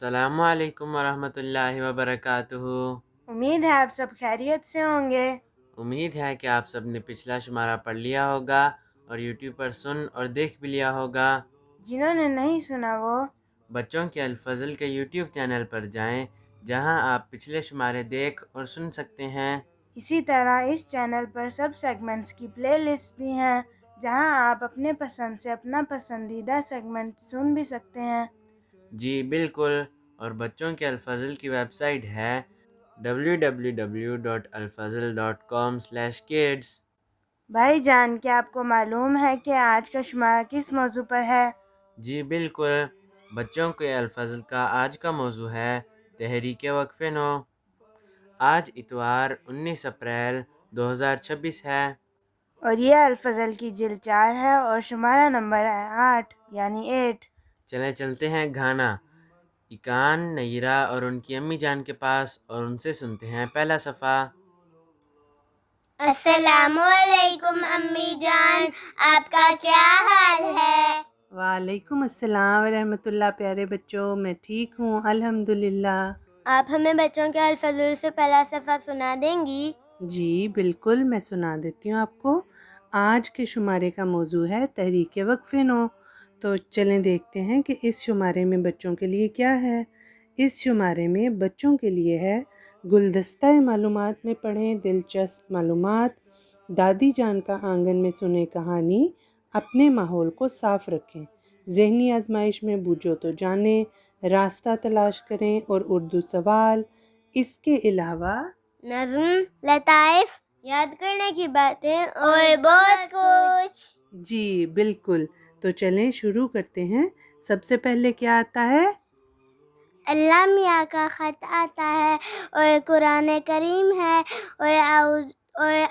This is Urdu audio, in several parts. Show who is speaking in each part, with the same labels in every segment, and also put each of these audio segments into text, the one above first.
Speaker 1: السلام علیکم ورحمۃ اللہ وبرکاتہ۔
Speaker 2: امید ہے آپ سب خیریت سے ہوں گے۔
Speaker 1: امید ہے کہ آپ سب نے پچھلا شمارہ پڑھ لیا ہوگا اور یوٹیوب پر سن اور دیکھ بھی لیا ہوگا۔
Speaker 2: جنہوں نے نہیں سنا وہ
Speaker 1: بچوں کے الفضل کے یوٹیوب چینل پر جائیں، جہاں آپ پچھلے شمارے دیکھ اور سن سکتے ہیں۔
Speaker 2: اسی طرح اس چینل پر سب سیگمنٹس کی پلے لسٹ بھی ہیں، جہاں آپ اپنے پسند سے اپنا پسندیدہ سیگمنٹ سن بھی سکتے ہیں۔
Speaker 1: جی بالکل، اور بچوں کے الفضل کی ویب سائٹ ہے www.alfazl.com/kids۔
Speaker 2: بھائی جان، کیا آپ کو معلوم ہے کہ آج کا شمارہ کس موضوع پر ہے؟
Speaker 1: جی بالکل، بچوں کے الفضل کا آج کا موضوع ہے تحریک وقف نو۔ آج اتوار 19 اپریل 2026 ہے۔
Speaker 2: اور یہ الفضل کی جلد 4 ہے اور شمارہ نمبر ہے 8 یعنی 8۔
Speaker 1: چلتے ہیں گھانا اکان نیرہ اور ان کی امی جان کے پاس، اور ان سے سنتے ہیں پہلا صفحہ۔
Speaker 3: السلام علیکم امی جان، آپ کا کیا حال ہے؟
Speaker 4: وعلیکم السلام ورحمۃ اللہ۔ پیارے بچوں، میں ٹھیک ہوں الحمدللہ۔
Speaker 3: آپ ہمیں بچوں کے الفضل سے پہلا صفحہ سنا دیں گی؟
Speaker 4: جی بالکل، میں سنا دیتی ہوں آپ کو۔ آج کے شمارے کا موضوع ہے تحریک وقف نو۔ تو چلیں دیکھتے ہیں کہ اس شمارے میں بچوں کے لیے کیا ہے۔ اس شمارے میں بچوں کے لیے ہے گلدستہ معلومات میں پڑھیں دلچسپ معلومات، دادی جان کا آنگن میں سنیں کہانی، اپنے ماحول کو صاف رکھیں، ذہنی آزمائش میں بوجھو تو جانیں، راستہ تلاش کریں اور اردو سوال۔ اس کے علاوہ
Speaker 3: نظم، لطائف، یاد کرنے کی باتیں اور بہت کچھ۔
Speaker 4: جی بالکل، تو چلیں شروع کرتے ہیں۔ سب سے پہلے کیا آتا ہے؟
Speaker 3: اللہ میاں کا خط آتا ہے اور قرآن کریم ہے، اور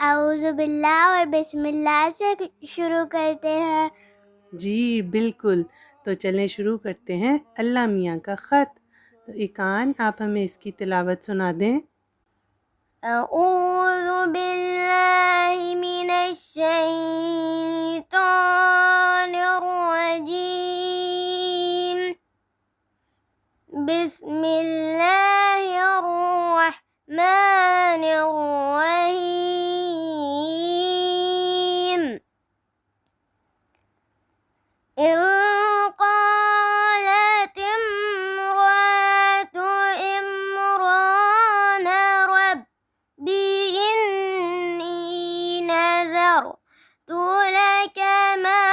Speaker 3: اعوذ باللہ اور بسم اللہ سے شروع کرتے ہیں۔
Speaker 4: جی بالکل، تو چلیں شروع کرتے ہیں۔ اللہ میاں کا خط۔ تو اکان، آپ ہمیں اس کی تلاوت سنا دیں۔
Speaker 3: اعوذ باللہ من الشیطان الرجیم، بسم اللہ الرحمن الرحیم۔ إذ قالت امرأة عمران ربي إني نذرت لك ما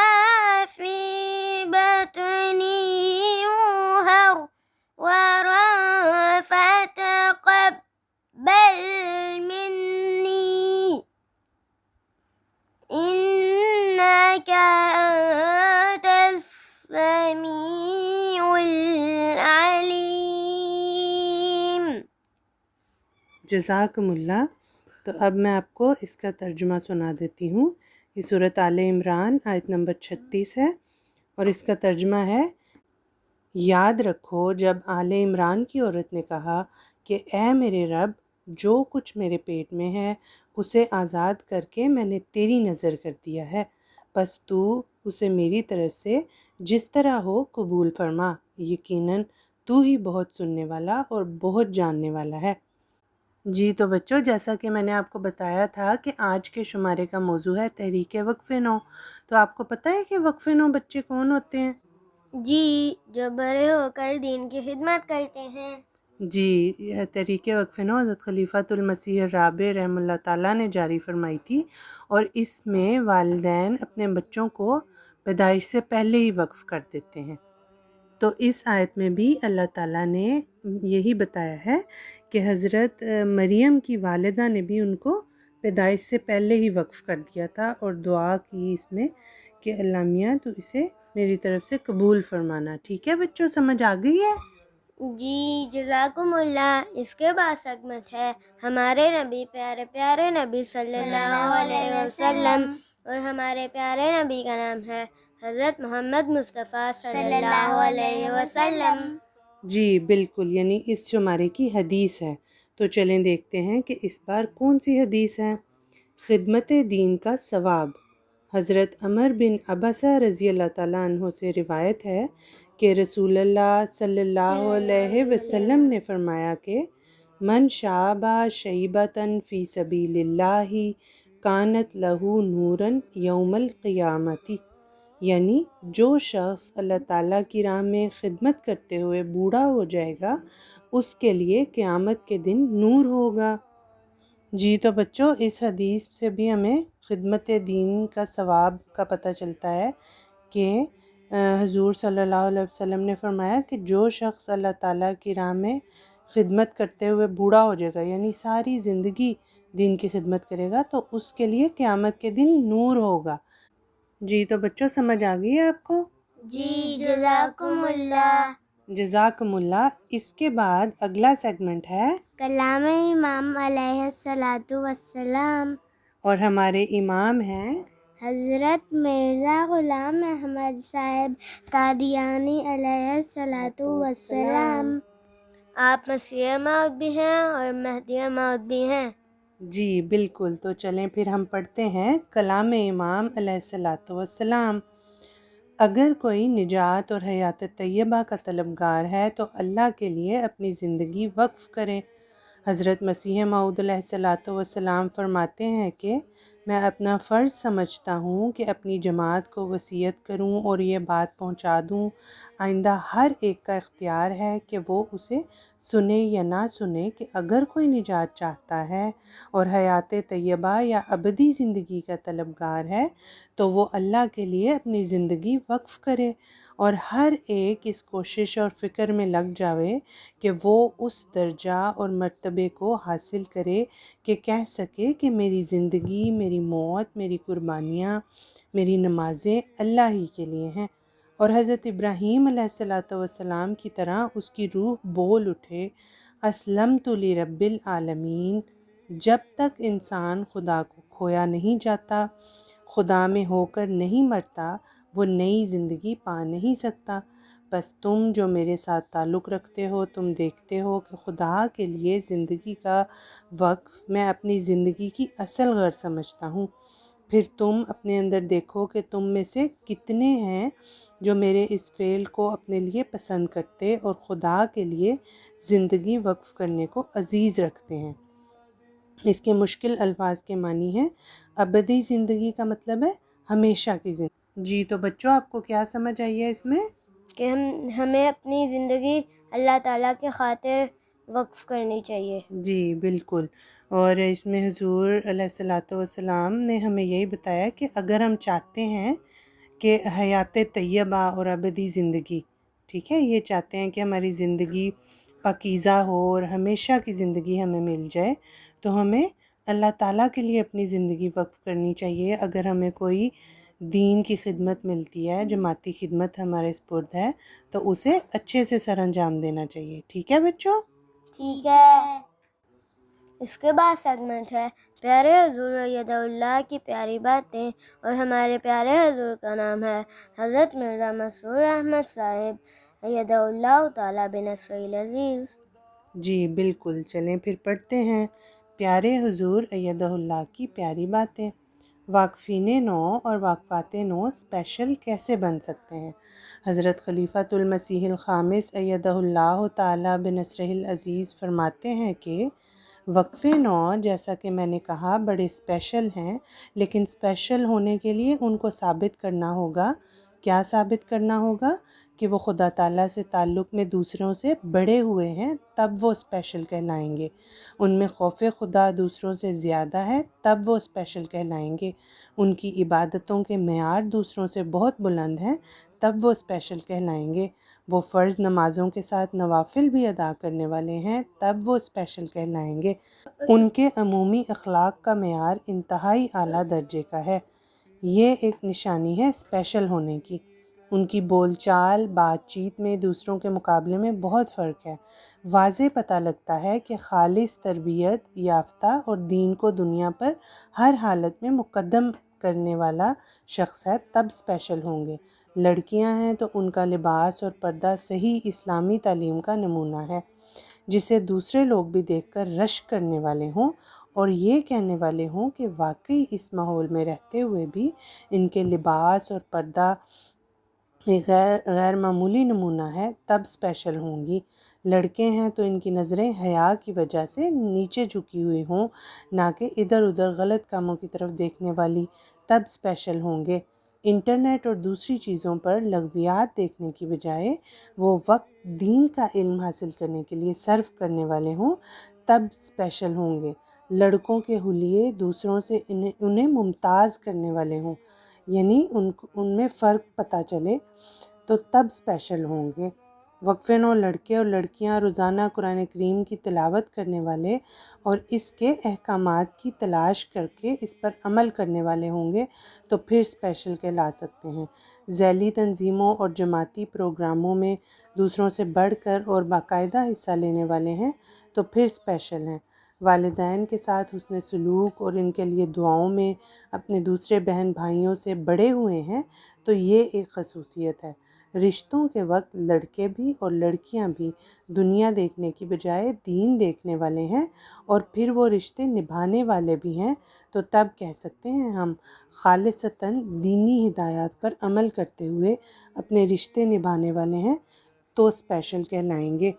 Speaker 3: في بطني محررا فتقبل مني إنك أنت السميع العليم۔
Speaker 4: جزاکم اللہ۔ تو اب میں آپ کو اس کا ترجمہ سنا دیتی ہوں۔ یہ سورۃ آل عمران آیت نمبر 36 ہے، اور اس کا ترجمہ ہے: یاد رکھو جب آل عمران کی عورت نے کہا کہ اے میرے رب، جو کچھ میرے پیٹ میں ہے اسے آزاد کر کے میں نے تیری نظر کر دیا ہے، پس تو اسے میری طرف سے جس طرح ہو قبول فرما، یقیناً تو ہی بہت سننے والا اور بہت جاننے والا ہے۔ جی تو بچوں، جیسا کہ میں نے آپ کو بتایا تھا کہ آج کے شمارے کا موضوع ہے تحریک وقف نو۔ تو آپ کو پتہ ہے کہ وقف نو بچے کون ہوتے ہیں؟
Speaker 3: جی، جو بڑے ہو کر دین کی خدمت کرتے ہیں۔
Speaker 4: جی، یہ تحریک وقف نو حضرت خلیفۃ المسیح الرابع رحمہ اللہ تعالیٰ نے جاری فرمائی تھی، اور اس میں والدین اپنے بچوں کو پیدائش سے پہلے ہی وقف کر دیتے ہیں۔ تو اس آیت میں بھی اللہ تعالیٰ نے یہی بتایا ہے کہ حضرت مریم کی والدہ نے بھی ان کو پیدائش سے پہلے ہی وقف کر دیا تھا، اور دعا کی اس میں کہ اللہ میاں تو اسے میری طرف سے قبول فرمانا۔ ٹھیک ہے بچوں، سمجھ آ گئی ہے؟
Speaker 3: جی جزاکم اللہ۔ اس کے بعد سیگمنٹ ہے ہمارے نبی، پیارے پیارے نبی صلی اللہ علیہ وسلم، اور ہمارے پیارے نبی کا نام ہے حضرت محمد مصطفیٰ صلی اللہ علیہ وسلم۔
Speaker 4: جی بالکل، یعنی اس شمارے کی حدیث ہے۔ تو چلیں دیکھتے ہیں کہ اس بار کون سی حدیث ہے۔ خدمت دین کا ثواب۔ حضرت عمر بن عبسہ رضی اللہ تعالیٰ عنہ سے روایت ہے کہ رسول اللہ صلی اللہ علیہ وسلم نے فرمایا کہ من شابہ شیبتاً فی سبیل اللہ کانت لہو نوراً یوم القیامتی، یعنی جو شخص اللہ تعالیٰ کی راہ میں خدمت کرتے ہوئے بوڑھا ہو جائے گا اس کے لیے قیامت کے دن نور ہوگا۔ جی تو بچوں، اس حدیث سے بھی ہمیں خدمت دین کا ثواب کا پتہ چلتا ہے کہ حضور صلی اللہ علیہ وسلم نے فرمایا کہ جو شخص اللہ تعالیٰ کی راہ میں خدمت کرتے ہوئے بوڑھا ہو جائے گا، یعنی ساری زندگی دین کی خدمت کرے گا، تو اس کے لیے قیامت کے دن نور ہوگا۔ جی تو بچوں، سمجھ آ گئی ہے آپ کو؟
Speaker 3: جی جزاکم اللہ۔
Speaker 4: جزاکم اللہ۔ اس کے بعد اگلا سیگمنٹ ہے
Speaker 3: کلام امام علیہ الصلاۃ والسلام،
Speaker 4: اور ہمارے امام ہیں
Speaker 3: حضرت مرزا غلام احمد صاحب قادیانی علیہ الصلاۃ والسلام۔ آپ مسیح موعود بھی ہیں اور مہدی موعود بھی ہیں۔
Speaker 4: جی بالکل، تو چلیں پھر ہم پڑھتے ہیں کلام امام علیہ الصلاۃ والسلام۔ اگر کوئی نجات اور حیات طیبہ کا طلبگار ہے تو اللہ کے لیے اپنی زندگی وقف کرے۔ حضرت مسیح موعود علیہ الصلاۃ والسلام فرماتے ہیں کہ میں اپنا فرض سمجھتا ہوں کہ اپنی جماعت کو وصیت کروں اور یہ بات پہنچا دوں، آئندہ ہر ایک کا اختیار ہے کہ وہ اسے سنے یا نہ سنے، کہ اگر کوئی نجات چاہتا ہے اور حیات طیبہ یا ابدی زندگی کا طلبگار ہے تو وہ اللہ کے لیے اپنی زندگی وقف کرے، اور ہر ایک اس کوشش اور فکر میں لگ جاوے کہ وہ اس درجہ اور مرتبے کو حاصل کرے کہ کہہ سکے کہ میری زندگی، میری موت، میری قربانیاں، میری نمازیں اللہ ہی کے لیے ہیں، اور حضرت ابراہیم علیہ الصلاۃ والسلام کی طرح اس کی روح بول اٹھے اسلمت لرب العالمین۔ جب تک انسان خدا کو کھویا نہیں جاتا، خدا میں ہو کر نہیں مرتا، وہ نئی زندگی پا نہیں سکتا۔ بس تم جو میرے ساتھ تعلق رکھتے ہو، تم دیکھتے ہو کہ خدا کے لیے زندگی کا وقف میں اپنی زندگی کی اصل غرض سمجھتا ہوں۔ پھر تم اپنے اندر دیکھو کہ تم میں سے کتنے ہیں جو میرے اس فعل کو اپنے لیے پسند کرتے اور خدا کے لیے زندگی وقف کرنے کو عزیز رکھتے ہیں۔ اس کے مشکل الفاظ کے معنی ہیں ابدی زندگی، کا مطلب ہے ہمیشہ کی زندگی۔ جی تو بچوں، آپ کو کیا سمجھ آئی ہے اس میں؟
Speaker 3: کہ ہمیں اپنی زندگی اللہ تعالیٰ کی خاطر وقف کرنی چاہیے۔
Speaker 4: جی بالکل، اور اس میں حضور علیہ الصلاۃ والسلام نے ہمیں یہی بتایا کہ اگر ہم چاہتے ہیں کہ حیات طیبہ اور ابدی زندگی، ٹھیک ہے، یہ چاہتے ہیں کہ ہماری زندگی پاکیزہ ہو اور ہمیشہ کی زندگی ہمیں مل جائے، تو ہمیں اللہ تعالیٰ کے لیے اپنی زندگی وقف کرنی چاہیے۔ اگر ہمیں کوئی دین کی خدمت ملتی ہے، جماعتی خدمت ہمارے سپرد ہے، تو اسے اچھے سے سر انجام دینا چاہیے۔ ٹھیک ہے بچوں؟
Speaker 3: ٹھیک ہے۔ اس کے بعد سیگمنٹ ہے پیارے حضور ید اللہ کی پیاری باتیں، اور ہمارے پیارے حضور کا نام ہے حضرت مرزا مسرور احمد صاحب ید اللہ تعالیٰ بنصر العزیز۔
Speaker 4: جی بالکل، چلیں پھر پڑھتے ہیں پیارے حضور ایدہ اللہ کی پیاری باتیں۔ واقفین نو اور واقفات نو اسپیشل کیسے بن سکتے ہیں؟ حضرت خلیفۃ المسیح الخامس ایدہ اللہ تعالیٰ بنصرہ العزیز فرماتے ہیں کہ وقفے نو، جیسا کہ میں نے کہا، بڑے اسپیشل ہیں، لیکن اسپیشل ہونے کے لیے ان کو ثابت کرنا ہوگا۔ کیا ثابت کرنا ہوگا؟ کہ وہ خدا تعالیٰ سے تعلق میں دوسروں سے بڑے ہوئے ہیں، تب وہ اسپیشل کہلائیں گے۔ ان میں خوف خدا دوسروں سے زیادہ ہے، تب وہ اسپیشل کہلائیں گے۔ ان کی عبادتوں کے معیار دوسروں سے بہت بلند ہیں، تب وہ اسپیشل کہلائیں گے۔ وہ فرض نمازوں کے ساتھ نوافل بھی ادا کرنے والے ہیں، تب وہ اسپیشل کہلائیں گے۔ ان کے عمومی اخلاق کا معیار انتہائی اعلیٰ درجے کا ہے۔ یہ ایک نشانی ہے اسپیشل ہونے کی۔ ان کی بول چال، بات چیت میں دوسروں کے مقابلے میں بہت فرق ہے۔ واضح پتہ لگتا ہے کہ خالص تربیت یافتہ اور دین کو دنیا پر ہر حالت میں مقدم کرنے والا شخص ہے، تب اسپیشل ہوں گے۔ لڑکیاں ہیں تو ان کا لباس اور پردہ صحیح اسلامی تعلیم کا نمونہ ہے، جسے دوسرے لوگ بھی دیکھ کر رشک کرنے والے ہوں اور یہ کہنے والے ہوں کہ واقعی اس ماحول میں رہتے ہوئے بھی ان کے لباس اور پردہ ایک غیر معمولی نمونہ ہے تب اسپیشل ہوں گی۔ لڑکے ہیں تو ان کی نظریں حیا کی وجہ سے نیچے جھکی ہوئی ہوں، نہ کہ ادھر ادھر غلط کاموں کی طرف دیکھنے والی، تب اسپیشل ہوں گے۔ انٹرنیٹ اور دوسری چیزوں پر لغویات دیکھنے کی بجائے وہ وقت دین کا علم حاصل کرنے کے لیے صرف کرنے والے ہوں، تب اسپیشل ہوں گے۔ لڑکوں کے حلیے دوسروں سے انہیں ممتاز کرنے والے ہوں، یعنی ان میں فرق پتہ چلے، تو تب اسپیشل ہوں گے۔ وقفے نو لڑکے اور لڑکیاں روزانہ قرآن کریم کی تلاوت کرنے والے اور اس کے احکامات کی تلاش کر کے اس پر عمل کرنے والے ہوں گے تو پھر اسپیشل کہلا سکتے ہیں۔ ذیلی تنظیموں اور جماعتی پروگراموں میں دوسروں سے بڑھ کر اور باقاعدہ حصہ لینے والے ہیں تو پھر اسپیشل ہیں۔ والدین کے ساتھ حسن سلوک اور ان کے لیے دعاؤں میں اپنے دوسرے بہن بھائیوں سے بڑے ہوئے ہیں تو یہ ایک خصوصیت ہے۔ رشتوں کے وقت لڑکے بھی اور لڑکیاں بھی دنیا دیکھنے کی بجائے دین دیکھنے والے ہیں اور پھر وہ رشتے نبھانے والے بھی ہیں تو تب کہہ سکتے ہیں ہم خالصتاً دینی ہدایات پر عمل کرتے ہوئے اپنے رشتے نبھانے والے ہیں تو اسپیشل کہلائیں گے۔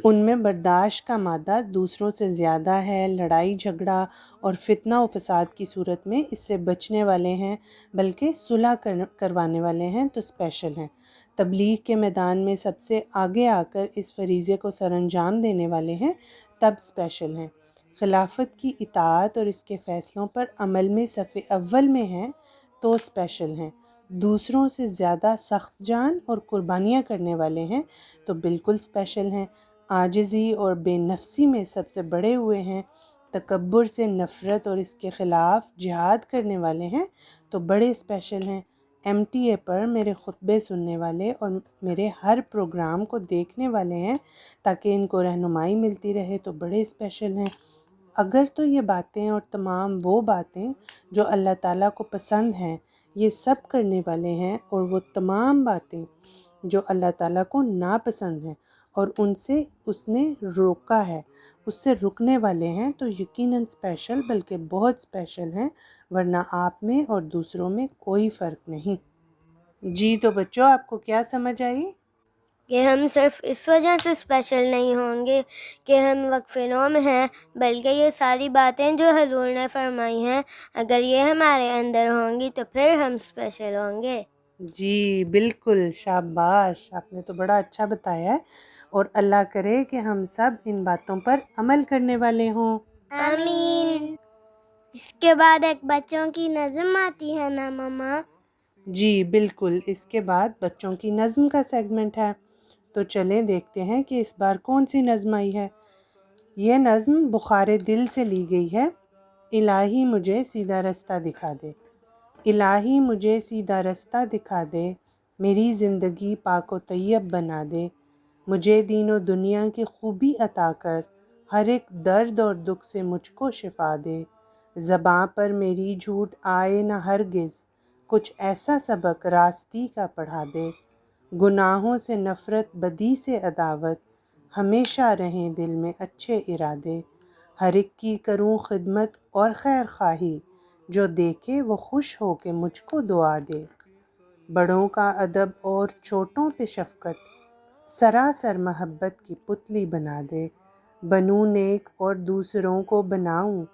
Speaker 4: ان میں برداشت کا مادہ دوسروں سے زیادہ ہے، لڑائی جھگڑا اور فتنہ و فساد کی صورت میں اس سے بچنے والے ہیں، بلکہ صلح کروانے والے ہیں تو اسپیشل ہیں۔ تبلیغ کے میدان میں سب سے آگے آ کر اس فریضے کو سر انجام دینے والے ہیں تب اسپیشل ہیں۔ خلافت کی اطاعت اور اس کے فیصلوں پر عمل میں صف اول میں ہیں تو اسپیشل ہیں۔ دوسروں سے زیادہ سخت جان اور قربانیاں کرنے والے ہیں تو بالکل اسپیشل ہیں۔ عاجزی اور بے نفسی میں سب سے بڑے ہوئے ہیں، تکبر سے نفرت اور اس کے خلاف جہاد کرنے والے ہیں تو بڑے اسپیشل ہیں۔ MTA پر میرے خطبے سننے والے اور میرے ہر پروگرام کو دیکھنے والے ہیں تاکہ ان کو رہنمائی ملتی رہے تو بڑے اسپیشل ہیں۔ اگر تو یہ باتیں اور تمام وہ باتیں جو اللہ تعالیٰ کو پسند ہیں یہ سب کرنے والے ہیں اور وہ تمام باتیں جو اللہ تعالیٰ کو ناپسند ہیں اور ان سے اس نے روکا ہے اس سے رکنے والے ہیں تو یقیناً اسپیشل بلکہ بہت اسپیشل ہیں، ورنہ آپ میں اور دوسروں میں کوئی فرق نہیں۔ جی تو بچوں آپ کو کیا سمجھ آئی؟
Speaker 3: کہ ہم صرف اس وجہ سے اسپیشل نہیں ہوں گے کہ ہم وقف نو میں ہیں، بلکہ یہ ساری باتیں جو حضور نے فرمائی ہیں اگر یہ ہمارے اندر ہوں گی تو پھر ہم اسپیشل ہوں گے۔
Speaker 4: جی بالکل، شاباش، آپ نے تو بڑا اچھا بتایا ہے، اور اللہ کرے کہ ہم سب ان باتوں پر عمل کرنے والے ہوں۔
Speaker 3: آمین۔ اس کے بعد ایک بچوں کی نظم آتی ہے نا ماما؟
Speaker 4: جی بالکل، اس کے بعد بچوں کی نظم کا سیگمنٹ ہے، تو چلیں دیکھتے ہیں کہ اس بار کون سی نظم آئی ہے۔ یہ نظم بخار دل سے لی گئی ہے۔ الہی مجھے سیدھا رستہ دکھا دے، الہی مجھے سیدھا رستہ دکھا دے، میری زندگی پاک و طیب بنا دے، مجھے دین و دنیا کی خوبی عطا کر، ہر ایک درد اور دکھ سے مجھ کو شفا دے، زباں پر میری جھوٹ آئے نہ ہرگز، کچھ ایسا سبق راستی کا پڑھا دے، گناہوں سے نفرت بدی سے عداوت، ہمیشہ رہیں دل میں اچھے ارادے، ہر ایک کی کروں خدمت اور خیر خواہی، جو دیکھے وہ خوش ہو کے مجھ کو دعا دے، بڑوں کا ادب اور چھوٹوں پہ شفقت، سراسر محبت کی پتلی بنا دے، بنوں نیک اور دوسروں کو بناؤں،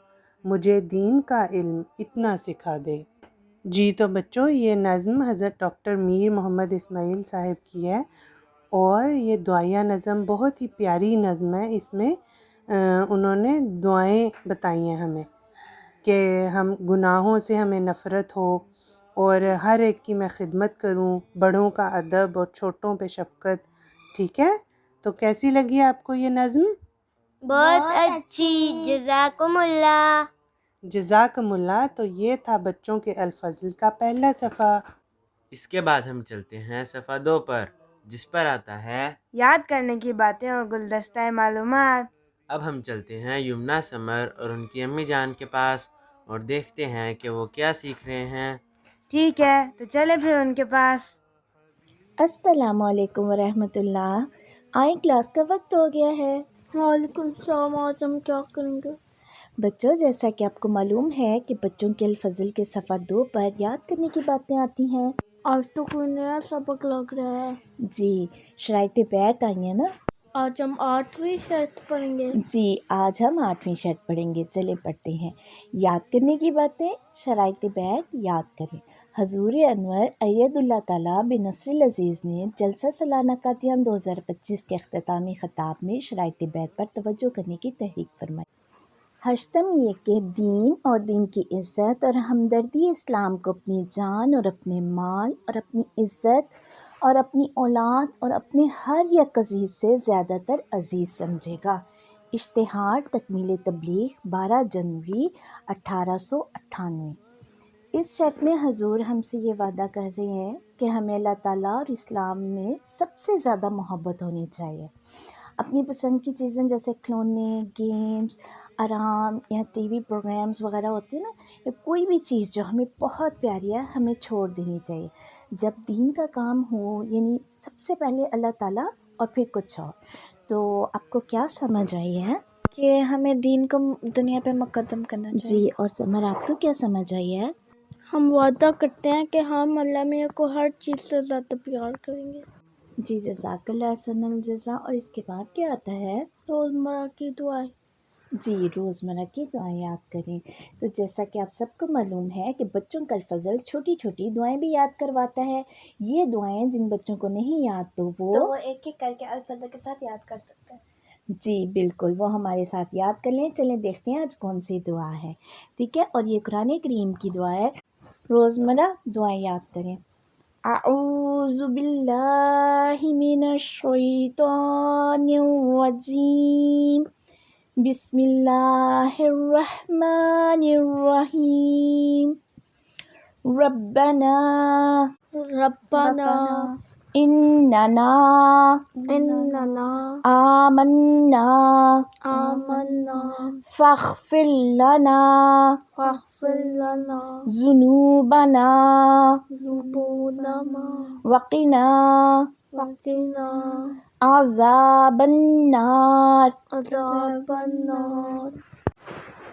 Speaker 4: مجھے دین کا علم اتنا سکھا دے۔ جی تو بچوں یہ نظم حضرت ڈاکٹر میر محمد اسماعیل صاحب کی ہے، اور یہ دعائیہ نظم بہت ہی پیاری نظم ہے۔ اس میں انہوں نے دعائیں بتائی ہیں ہمیں کہ ہم گناہوں سے ہمیں نفرت ہو اور ہر ایک کی میں خدمت کروں، بڑوں کا ادب اور چھوٹوں پہ شفقت۔ ٹھیک ہے، تو کیسی لگی آپ کو یہ نظم؟
Speaker 3: بہت اچھی، جزاکم اللہ۔
Speaker 4: جزاکم اللہ۔ تو یہ تھا بچوں کے الفضل کا پہلا صفحہ۔
Speaker 1: اس کے بعد ہم چلتے ہیں صفحہ 2 پر، جس پر آتا ہے
Speaker 2: یاد کرنے کی باتیں اور گلدستہ معلومات۔
Speaker 1: اب ہم چلتے ہیں یمنا سمر اور ان کی امی جان کے پاس اور دیکھتے ہیں کہ وہ کیا سیکھ رہے ہیں۔
Speaker 2: ٹھیک ہے تو چلے پھر ان کے پاس۔
Speaker 5: السلام علیکم ورحمۃ اللہ، آئیں کلاس کا وقت ہو گیا ہے۔ وعلیکم السلام، آج ہم کیا کریں گے؟ بچوں جیسا کہ آپ کو معلوم ہے کہ بچوں کے الفضل کے صفحہ 2 پر یاد کرنے کی باتیں آتی ہیں۔
Speaker 6: آج تو کوئی نیا سبق لگ رہا ہے.
Speaker 5: جی شرائط بیعت آئی ہیں نا.
Speaker 6: آج ہم 8ویں شرط پڑھیں گے.
Speaker 5: جی آج ہم 8ویں شرط پڑھیں گے. چلے پڑھتے ہیں. یاد کرنے کی باتیں، شرائط بیعت یاد کریں. حضور انور اید اللہ تعالیٰ بنصر العزیز نے جلسہ سالانہ قادیان 2025 کے اختتامی خطاب میں شرائط بیعت پر توجہ کرنے کی تحریک فرمائی. ہشتم یہ کہ دین اور دین کی عزت اور ہمدردی اسلام کو اپنی جان اور اپنے مال اور اپنی عزت اور اپنی اولاد اور اپنے ہر یک عزیز سے زیادہ تر عزیز سمجھے گا. اشتہار تکمیل تبلیغ 12 جنوری 1898. اس شرط میں حضور ہم سے یہ وعدہ کر رہے ہیں کہ ہمیں اللہ تعالیٰ اور اسلام میں سب سے زیادہ محبت ہونی چاہیے. اپنی پسند کی چیزیں جیسے کھلونے، گیمز، آرام یا ٹی وی پروگرامز وغیرہ ہوتے ہیں نا، یا کوئی بھی چیز جو ہمیں بہت پیاری ہے ہمیں چھوڑ دینی چاہیے. جب دین کا کام ہو یعنی سب سے پہلے اللہ تعالیٰ اور پھر کچھ اور. تو آپ کو کیا سمجھ آئی ہے؟
Speaker 6: کہ ہمیں دین کو دنیا پہ مقدم کرنا چاہیے.
Speaker 5: جی اور سمر آپ کو کیا سمجھ آئی ہے؟
Speaker 6: ہم وعدہ کرتے ہیں کہ ہم اللہ میاں کو ہر چیز سے زیادہ پیار کریں گے.
Speaker 5: جی جزاک اللہ احسن الجزا. اور اس کے بعد کیا آتا ہے؟
Speaker 6: روزمرہ کی دعائیں.
Speaker 5: جی روزمرہ کی دعائیں یاد کریں. تو جیسا کہ آپ سب کو معلوم ہے کہ بچوں کا الفضل چھوٹی چھوٹی دعائیں بھی یاد کرواتا ہے. یہ دعائیں جن بچوں کو نہیں یاد تو وہ
Speaker 6: ایک ایک کر کے الفضل کے ساتھ یاد کر سکتے ہیں.
Speaker 5: جی بالکل وہ ہمارے ساتھ یاد کر لیں. چلیں دیکھتے ہیں آج کون سی دعا ہے. ٹھیک ہے. اور یہ قرآن کریم کی دعا ہے. روزمرہ دعائیں یاد کریں. اعوذ باللہ من الشیطان الرجیم بسم اللہ الرحمن الرحیم. ربنا اننا آمنا فاغفر لنا ذنوبنا وقنا عذاب النار.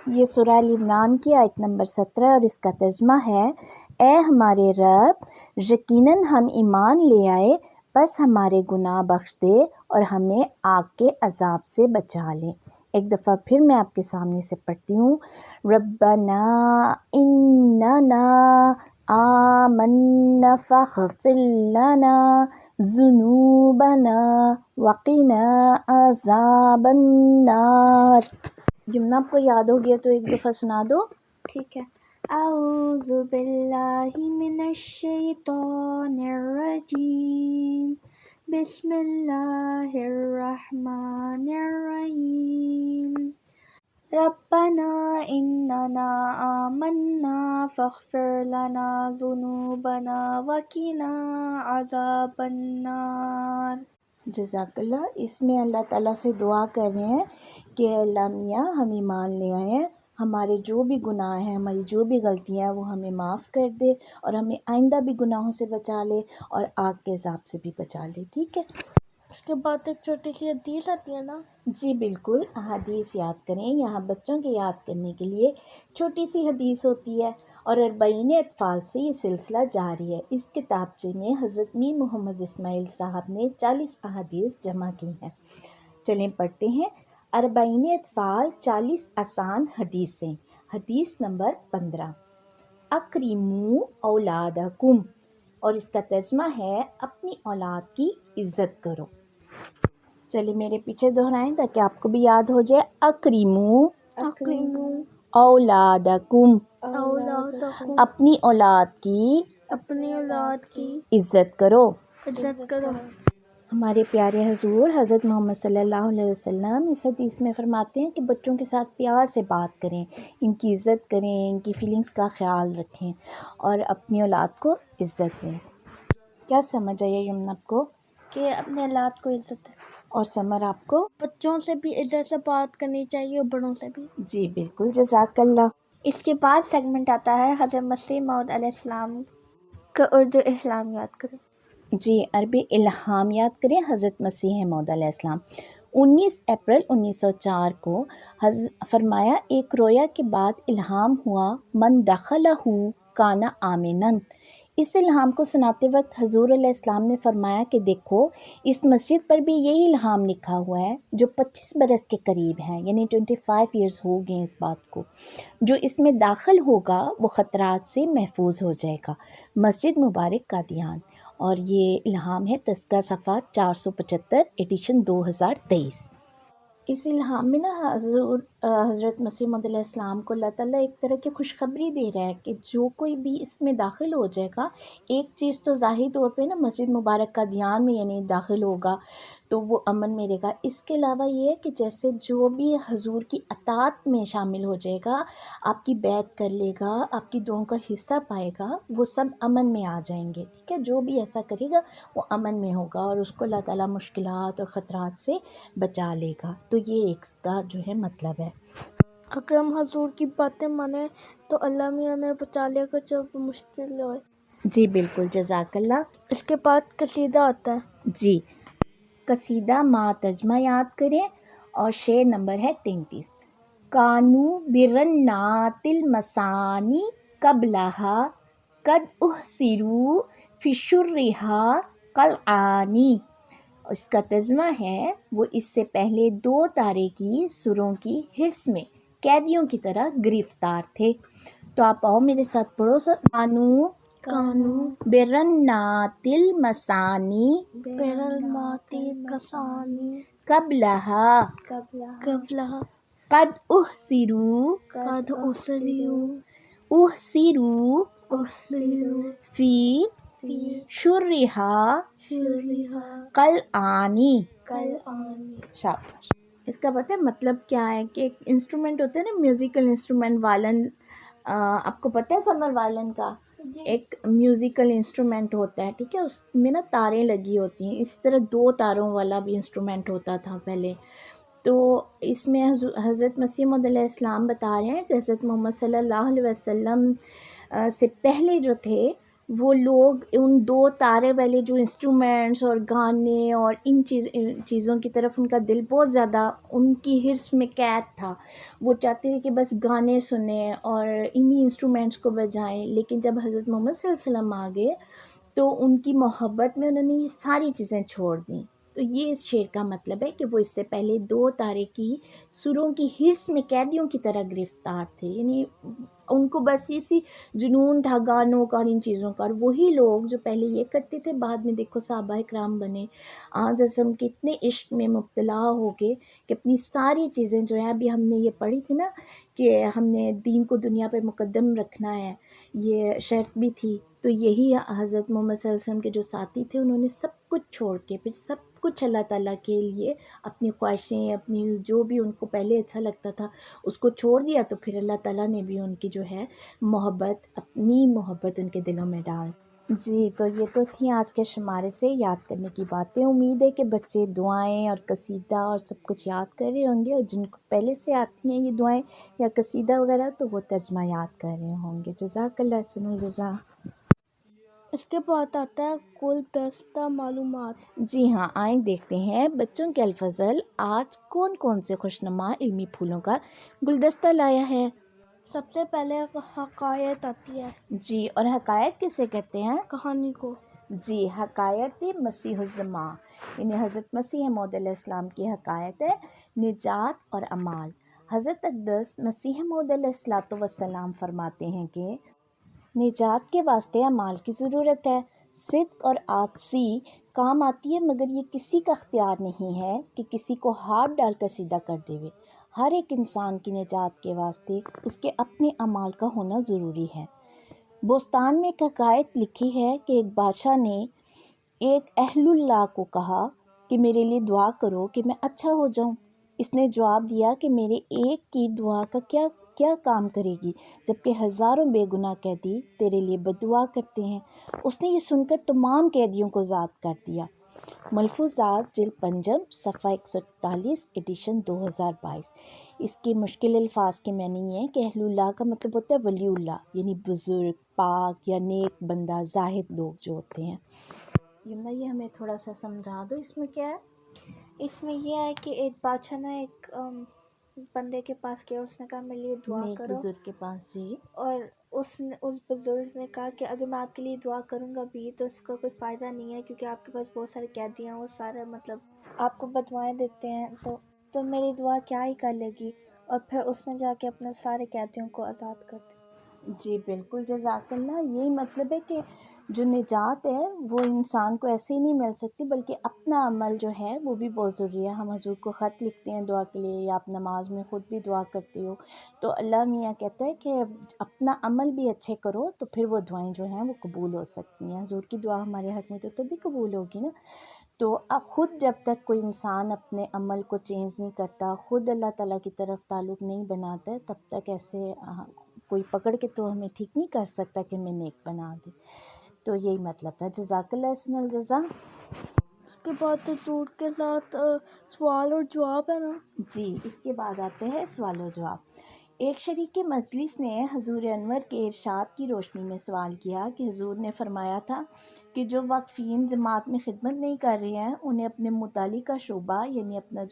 Speaker 5: یہ سورہ ال عمران کی آیت نمبر 17 اور اس کا ترجمہ ہے: اے ہمارے رب، یقیناً ہم ایمان لے آئے، بس ہمارے گناہ بخش دے اور ہمیں آگ کے عذاب سے بچا لے. ایک دفعہ پھر میں آپ کے سامنے سے پڑھتی ہوں. ربنا اننا آمنا فاغفر لنا ذنوبنا وقنا عذاب النار. جملہ آپ کو یاد ہو گیا تو ایک دفعہ سنا دو.
Speaker 6: ٹھیک ہے. اعوذ باللہ من الشیطان الرجیم بسم اللہ الرحمن الرحیم. ربنا اننا آمنا فاغفر لنا ذنوبنا وقنا عذاب النار.
Speaker 5: جزاک اللہ. اس میں اللہ تعالیٰ سے دعا کر رہے ہیں کہ اللہ میاں ہم ایمان لے آئے ہیں، ہمارے جو بھی گناہ ہیں، ہماری جو بھی غلطیاں ہیں وہ ہمیں معاف کر دے اور ہمیں آئندہ بھی گناہوں سے بچا لے اور آگ کے عذاب سے بھی بچا لے. ٹھیک ہے.
Speaker 6: اس کے بعد ایک چھوٹی سی حدیث آتی ہے نا.
Speaker 5: جی بالکل احادیث یاد کریں. یہاں بچوں کے یاد کرنے کے لیے چھوٹی سی حدیث ہوتی ہے اور 40 اطفال سے یہ سلسلہ جاری ہے. اس کتابچے میں حضرت میر محمد اسماعیل صاحب نے 40 احادیث جمع کی ہیں. چلیں پڑھتے ہیں. 40 اطفال 40 آسان حدیثیں. حدیث نمبر 15. اکرموا اولادکم، اور اس کا ترجمہ ہے اپنی اولاد کی عزت کرو. چلیے میرے پیچھے دہرائیں تاکہ آپ کو بھی یاد ہو جائے. اکرموا اولادکم، اپنی اولاد کی عزت کرو. ہمارے پیارے حضور حضرت محمد صلی اللہ علیہ وسلم اس حدیث میں فرماتے ہیں کہ بچوں کے ساتھ پیار سے بات کریں، ان کی عزت کریں، ان کی فیلنگز کا خیال رکھیں اور اپنی اولاد کو عزت دیں. کیا سمجھ آیا یمنا آپ کو؟
Speaker 6: کہ اپنے اولاد کو عزت ہے.
Speaker 5: اور سمر آپ کو؟
Speaker 6: بچوں سے بھی عزت سے بات کرنی چاہیے اور بڑوں سے بھی.
Speaker 5: جی بالکل جزاک اللہ.
Speaker 6: اس کے بعد سیگمنٹ آتا ہے حضرت مسیح موعود علیہ السلام کا اردو الہام یاد کریں.
Speaker 5: جی عربی الہام یاد کریں. حضرت مسیح موعود علیہ السلام 19 اپریل 1904 کو فرمایا ایک رویا کے بعد الہام ہوا من دخلہ کان آمنن. اس الہام کو سناتے وقت حضور علیہ السلام نے فرمایا کہ دیکھو اس مسجد پر بھی یہی الہام لکھا ہوا ہے جو 25 برس کے قریب ہیں، یعنی 25 ایئرز ہو گئے اس بات کو، جو اس میں داخل ہوگا وہ خطرات سے محفوظ ہو جائے گا۔ مسجد مبارک قادیان، اور یہ الہام ہے تذکرہ صفحہ 475 ایڈیشن 2023۔ اس الہام میں نا حضرت مسیح موعود علیہ السلام کو اللہ تعالیٰ ایک طرح کی خوشخبری دے رہا ہے کہ جو کوئی بھی اس میں داخل ہو جائے گا، ایک چیز تو ظاہری طور پہ نا مسجد مبارک کا دھیان میں یعنی داخل ہوگا تو وہ امن میں رہے گا۔ اس کے علاوہ یہ ہے کہ جیسے جو بھی حضور کی اطاعت میں شامل ہو جائے گا، آپ کی بیعت کر لے گا، آپ کی دعاؤں کا حصہ پائے گا، وہ سب امن میں آ جائیں گے، ٹھیک ہے۔ جو بھی ایسا کرے گا وہ امن میں ہوگا اور اس کو اللہ تعالیٰ مشکلات اور خطرات سے بچا لے گا۔ تو یہ ایک کا جو ہے مطلب ہے۔
Speaker 6: اگر ہم حضور کی باتیں مانیں تو اللہ بھی ہمیں بچا لے گا جب مشکل ہوئے۔
Speaker 5: جی بالکل، جزاک اللہ۔
Speaker 6: اس کے بعد قصیدہ آتا ہے۔
Speaker 5: جی، قصیدہ ما ترجمہ یاد کریں اور شعر نمبر ہے 33۔ کانو برنات المسانی قبلہا قد احسروا فی شرہا قلعانی۔ اس کا ترجمہ ہے وہ اس سے پہلے 2 تارے کی سروں کی حرص میں قیدیوں کی طرح گرفتار تھے۔ تو آپ آؤ میرے ساتھ پڑھو سب۔ کانو برنات المسانی
Speaker 6: بیرالماتی کسانی
Speaker 5: قبلہا
Speaker 6: قبلہ
Speaker 5: قد احسروا
Speaker 6: قد اسریو
Speaker 5: احسروا
Speaker 6: اسریو
Speaker 5: فی
Speaker 6: فی
Speaker 5: شرہا
Speaker 6: شرہا
Speaker 5: قلعانی۔
Speaker 6: قلعانی۔
Speaker 5: شاباش۔ اس کا پتہ ہے مطلب کیا ہے کہ ایک انسٹرومنٹ ہوتا ہے نا، میوزیکل انسٹرومنٹ، وائلن، آپ کو پتہ ہے سمر وائلن کا ایک میوزیکل انسٹرومنٹ ہوتا ہے، ٹھیک ہے، اس میں نا تاریں لگی ہوتی ہیں، اسی طرح 2 تاروں والا بھی انسٹرومنٹ ہوتا تھا پہلے۔ تو اس میں حضرت مسیح موعود علیہ السلام بتا رہے ہیں کہ حضرت محمد صلی اللہ علیہ وسلم سے پہلے جو تھے وہ لوگ ان 2 تارے والے جو انسٹرومنٹس اور گانے اور ان چیزوں کی طرف ان کا دل بہت زیادہ ان کی حرص میں قید تھا۔ وہ چاہتے تھے کہ بس گانے سنیں اور انہی انسٹرومنٹس کو بجائیں، لیکن جب حضرت محمد صلی اللہ علیہ وسلم آ گئے تو ان کی محبت میں انہوں نے یہ ساری چیزیں چھوڑ دیں۔ تو یہ اس شعر کا مطلب ہے کہ وہ اس سے پہلے 2 تارے کی سروں کی حرص میں قیدیوں کی طرح گرفتار تھے، یعنی ان کو بس اسی جنون تھا گانوں کا اور ان چیزوں کا۔ اور وہی لوگ جو پہلے یہ کرتے تھے بعد میں دیکھو صحابہ کرام بنے، آزم کے اتنے عشق میں مبتلا ہو گئے کہ اپنی ساری چیزیں جو ہیں، ابھی ہم نے یہ پڑھی تھی نا کہ ہم نے دین کو دنیا پہ مقدم رکھنا ہے، یہ شرط بھی تھی۔ تو یہی حضرت محمد صلی اللہ علیہ وسلم کے جو ساتھی تھے انہوں نے سب کچھ چھوڑ کے پھر سب کچھ اللہ تعالیٰ کے لیے اپنی خواہشیں، اپنی جو بھی ان کو پہلے اچھا لگتا تھا اس کو چھوڑ دیا، تو پھر اللہ تعالیٰ نے بھی ان کی جو ہے محبت، اپنی محبت ان کے دلوں میں ڈال۔ جی، تو یہ تو تھیں آج کے شمارے سے یاد کرنے کی باتیں۔ امید ہے کہ بچے دعائیں اور قصیدہ اور سب کچھ یاد کر رہے ہوں گے، اور جن کو پہلے سے آتی ہیں یہ دعائیں یا قصیدہ وغیرہ تو وہ ترجمہ یاد کر رہے ہوں گے۔ جزاک اللہ، احسن الجزا۔
Speaker 6: اس کے بعد آتا ہے کل دستہ معلومات۔
Speaker 5: جی ہاں، آئیں دیکھتے ہیں بچوں کے الفضل آج کون کون سے خوشنما علمی پھولوں کا گلدستہ لایا ہے۔
Speaker 6: سب سے پہلے حقائق آتی ہے۔
Speaker 5: جی، اور حقائق کسے کہتے ہیں؟
Speaker 6: کہانی کو۔
Speaker 5: جی، حقائق مسیح الزمان، یعنی حضرت مسیح موعود علیہ السلام کی حقائق ہے نجات اور اعمال۔ حضرت اقدس مسیح موعود علیہ السلام فرماتے ہیں کہ نجات کے واسطے اعمال کی ضرورت ہے۔ صدق اور عاجزی کام آتی ہے، مگر یہ کسی کا اختیار نہیں ہے کہ کسی کو ہاتھ ڈال کر سیدھا کر دے۔ ہر ایک انسان کی نجات کے واسطے اس کے اپنے اعمال کا ہونا ضروری ہے۔ بوستان میں ایک حقائق لکھی ہے کہ ایک بادشاہ نے ایک اہل اللہ کو کہا کہ میرے لیے دعا کرو کہ میں اچھا ہو جاؤں۔ اس نے جواب دیا کہ میرے ایک کی دعا کا کیا کام کرے گی، جبکہ ہزاروں بے گناہ قیدی تیرے لیے بددعا کرتے ہیں۔ اس نے یہ سن کر تمام قیدیوں کو آزاد کر دیا۔ ملفوظات جلد پنجم صفحہ 141 ایڈیشن 2022۔ اس کے مشکل الفاظ کے معنی یہ ہے کہ اہل اللہ کا مطلب ہوتا ہے ولی اللہ، یعنی بزرگ، پاک یا نیک بندہ، زاہد لوگ جو ہوتے ہیں۔ یہ ہمیں تھوڑا سا سمجھا دو، اس میں کیا ہے؟
Speaker 6: اس میں یہ ہے کہ ایک بادشاہ نے ایک بندے کے پاس گیا، اس نے کہا میرے لیے دعا
Speaker 5: نیک
Speaker 6: کرو،
Speaker 5: بزرگ کے پاس، جی،
Speaker 6: اور اس بزرگ نے کہا کہ اگر میں آپ کے لیے دعا کروں گا بھی تو اس کا کوئی فائدہ نہیں ہے، کیونکہ آپ کے پاس بہت سارے قیدی ہیں، وہ سارے مطلب آپ کو بدوائیں دیتے ہیں، تو میری دعا کیا ہی کر لے گی. اور پھر اس نے جا کے اپنے سارے قیدیوں کو آزاد کر دیا.
Speaker 5: جی بالکل، جزاک اللہ. یہی مطلب ہے کہ جو نجات ہے وہ انسان کو ایسے ہی نہیں مل سکتی، بلکہ اپنا عمل جو ہے وہ بھی بہت ضروری ہے. ہم حضور کو خط لکھتے ہیں دعا کے لیے، یا آپ نماز میں خود بھی دعا کرتے ہو، تو اللہ میاں کہتا ہے کہ اپنا عمل بھی اچھے کرو تو پھر وہ دعائیں جو ہیں وہ قبول ہو سکتی ہیں. حضور کی دعا ہمارے حق میں تو تبھی قبول ہوگی نا. تو اب خود جب تک کوئی انسان اپنے عمل کو چینج نہیں کرتا، خود اللہ تعالیٰ کی طرف تعلق نہیں بناتا ہے، تب تک ایسے کوئی پکڑ کے تو ہمیں ٹھیک نہیں کر سکتا کہ ہمیں نیک بنا دے. تو یہی مطلب تھا. جزاک اللہ حسن الجزا.
Speaker 6: اس کے بعد تو سور کے ساتھ سوال اور جواب ہے نا.
Speaker 5: جی، اس کے بعد آتے ہیں سوال و جواب. ایک شریک مجلس نے حضور انور کے ارشاد کی روشنی میں سوال کیا کہ حضور نے فرمایا تھا کہ جو واقفین جماعت میں خدمت نہیں کر رہے ہیں انہیں اپنے متعلقہ شعبہ، یعنی اپنا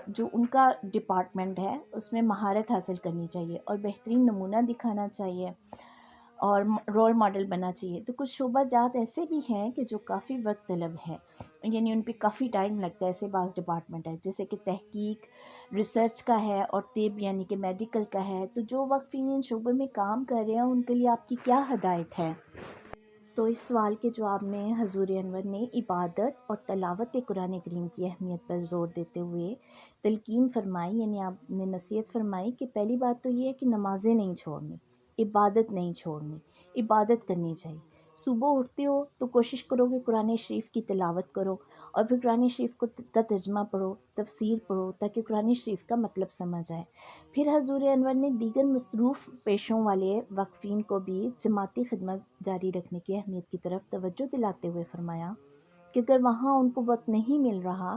Speaker 5: جو ان کا ڈپارٹمنٹ ہے اس میں مہارت حاصل کرنی چاہیے اور بہترین نمونہ دکھانا چاہیے اور رول ماڈل بننا چاہیے. تو کچھ شعبہ جات ایسے بھی ہیں کہ جو کافی وقت طلب ہے، یعنی ان پہ کافی ٹائم لگتا ہے. ایسے بعض ڈپارٹمنٹ ہے جیسے کہ تحقیق، ریسرچ کا ہے، اور طب یعنی کہ میڈیکل کا ہے. تو جو واقفین ان شعبے میں کام کر رہے ہیں ان کے لیے آپ کی کیا ہدایت ہے؟ تو اس سوال کے جواب میں حضور انور نے عبادت اور تلاوت قرآن کریم کی اہمیت پر زور دیتے ہوئے تلقین فرمائی، یعنی آپ نے نصیحت فرمائی کہ پہلی بات تو یہ ہے کہ نمازیں نہیں چھوڑنی، عبادت نہیں چھوڑنی، عبادت کرنی چاہیے. صبح اٹھتے ہو تو کوشش کرو کہ قرآن شریف کی تلاوت کرو، اور پھر قرآن شریف کا ترجمہ پڑھو، تفسیر پڑھو، تاکہ قرآن شریف کا مطلب سمجھ آئے. پھر حضور انور نے دیگر مصروف پیشوں والے واقفین کو بھی جماعتی خدمت جاری رکھنے کی اہمیت کی طرف توجہ دلاتے ہوئے فرمایا کہ اگر وہاں ان کو وقت نہیں مل رہا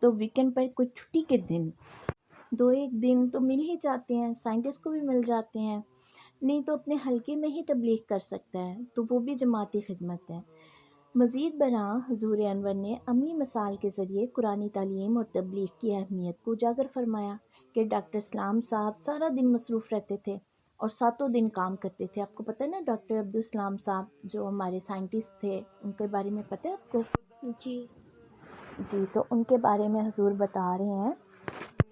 Speaker 5: تو ویکنڈ پر کوئی چھٹی کے دن، 2-1 دن تو مل ہی جاتے ہیں، سائنٹسٹ کو بھی مل جاتے ہیں، نہیں تو اپنے حلقے میں ہی تبلیغ کر سکتا ہے، تو وہ بھی جماعتی خدمت ہے. مزید برآں حضور انور نے عملی مثال کے ذریعے قرآنی تعلیم اور تبلیغ کی اہمیت کو اجاگر فرمایا کہ ڈاکٹر اسلام صاحب سارا دن مصروف رہتے تھے اور 7 دن کام کرتے تھے. آپ کو پتہ ہے نا ڈاکٹر عبدالسلام صاحب جو ہمارے سائنٹسٹ تھے، ان کے بارے میں پتہ ہے آپ کو؟ جی تو ان کے بارے میں حضور بتا رہے ہیں،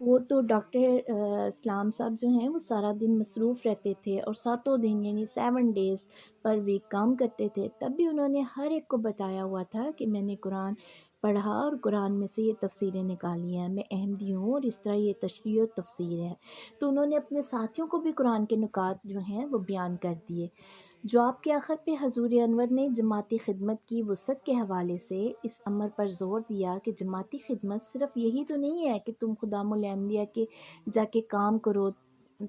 Speaker 5: وہ تو ڈاکٹر اسلام صاحب جو ہیں وہ سارا دن مصروف رہتے تھے اور 7 دن یعنی 7 days پر ویک کام کرتے تھے. تب بھی انہوں نے ہر ایک کو بتایا ہوا تھا کہ میں نے قرآن پڑھا اور قرآن میں سے یہ تفسیریں نکالی ہیں، میں احمدی ہوں اور اس طرح یہ تشریح و تفسیر ہے. تو انہوں نے اپنے ساتھیوں کو بھی قرآن کے نکات جو ہیں وہ بیان کر دیے. جواب کے آخر پہ حضور انور نے جماعتی خدمت کی وسعت کے حوالے سے اس امر پر زور دیا کہ جماعتی خدمت صرف یہی تو نہیں ہے کہ تم خدام الانبیاء کے جا کے کام کرو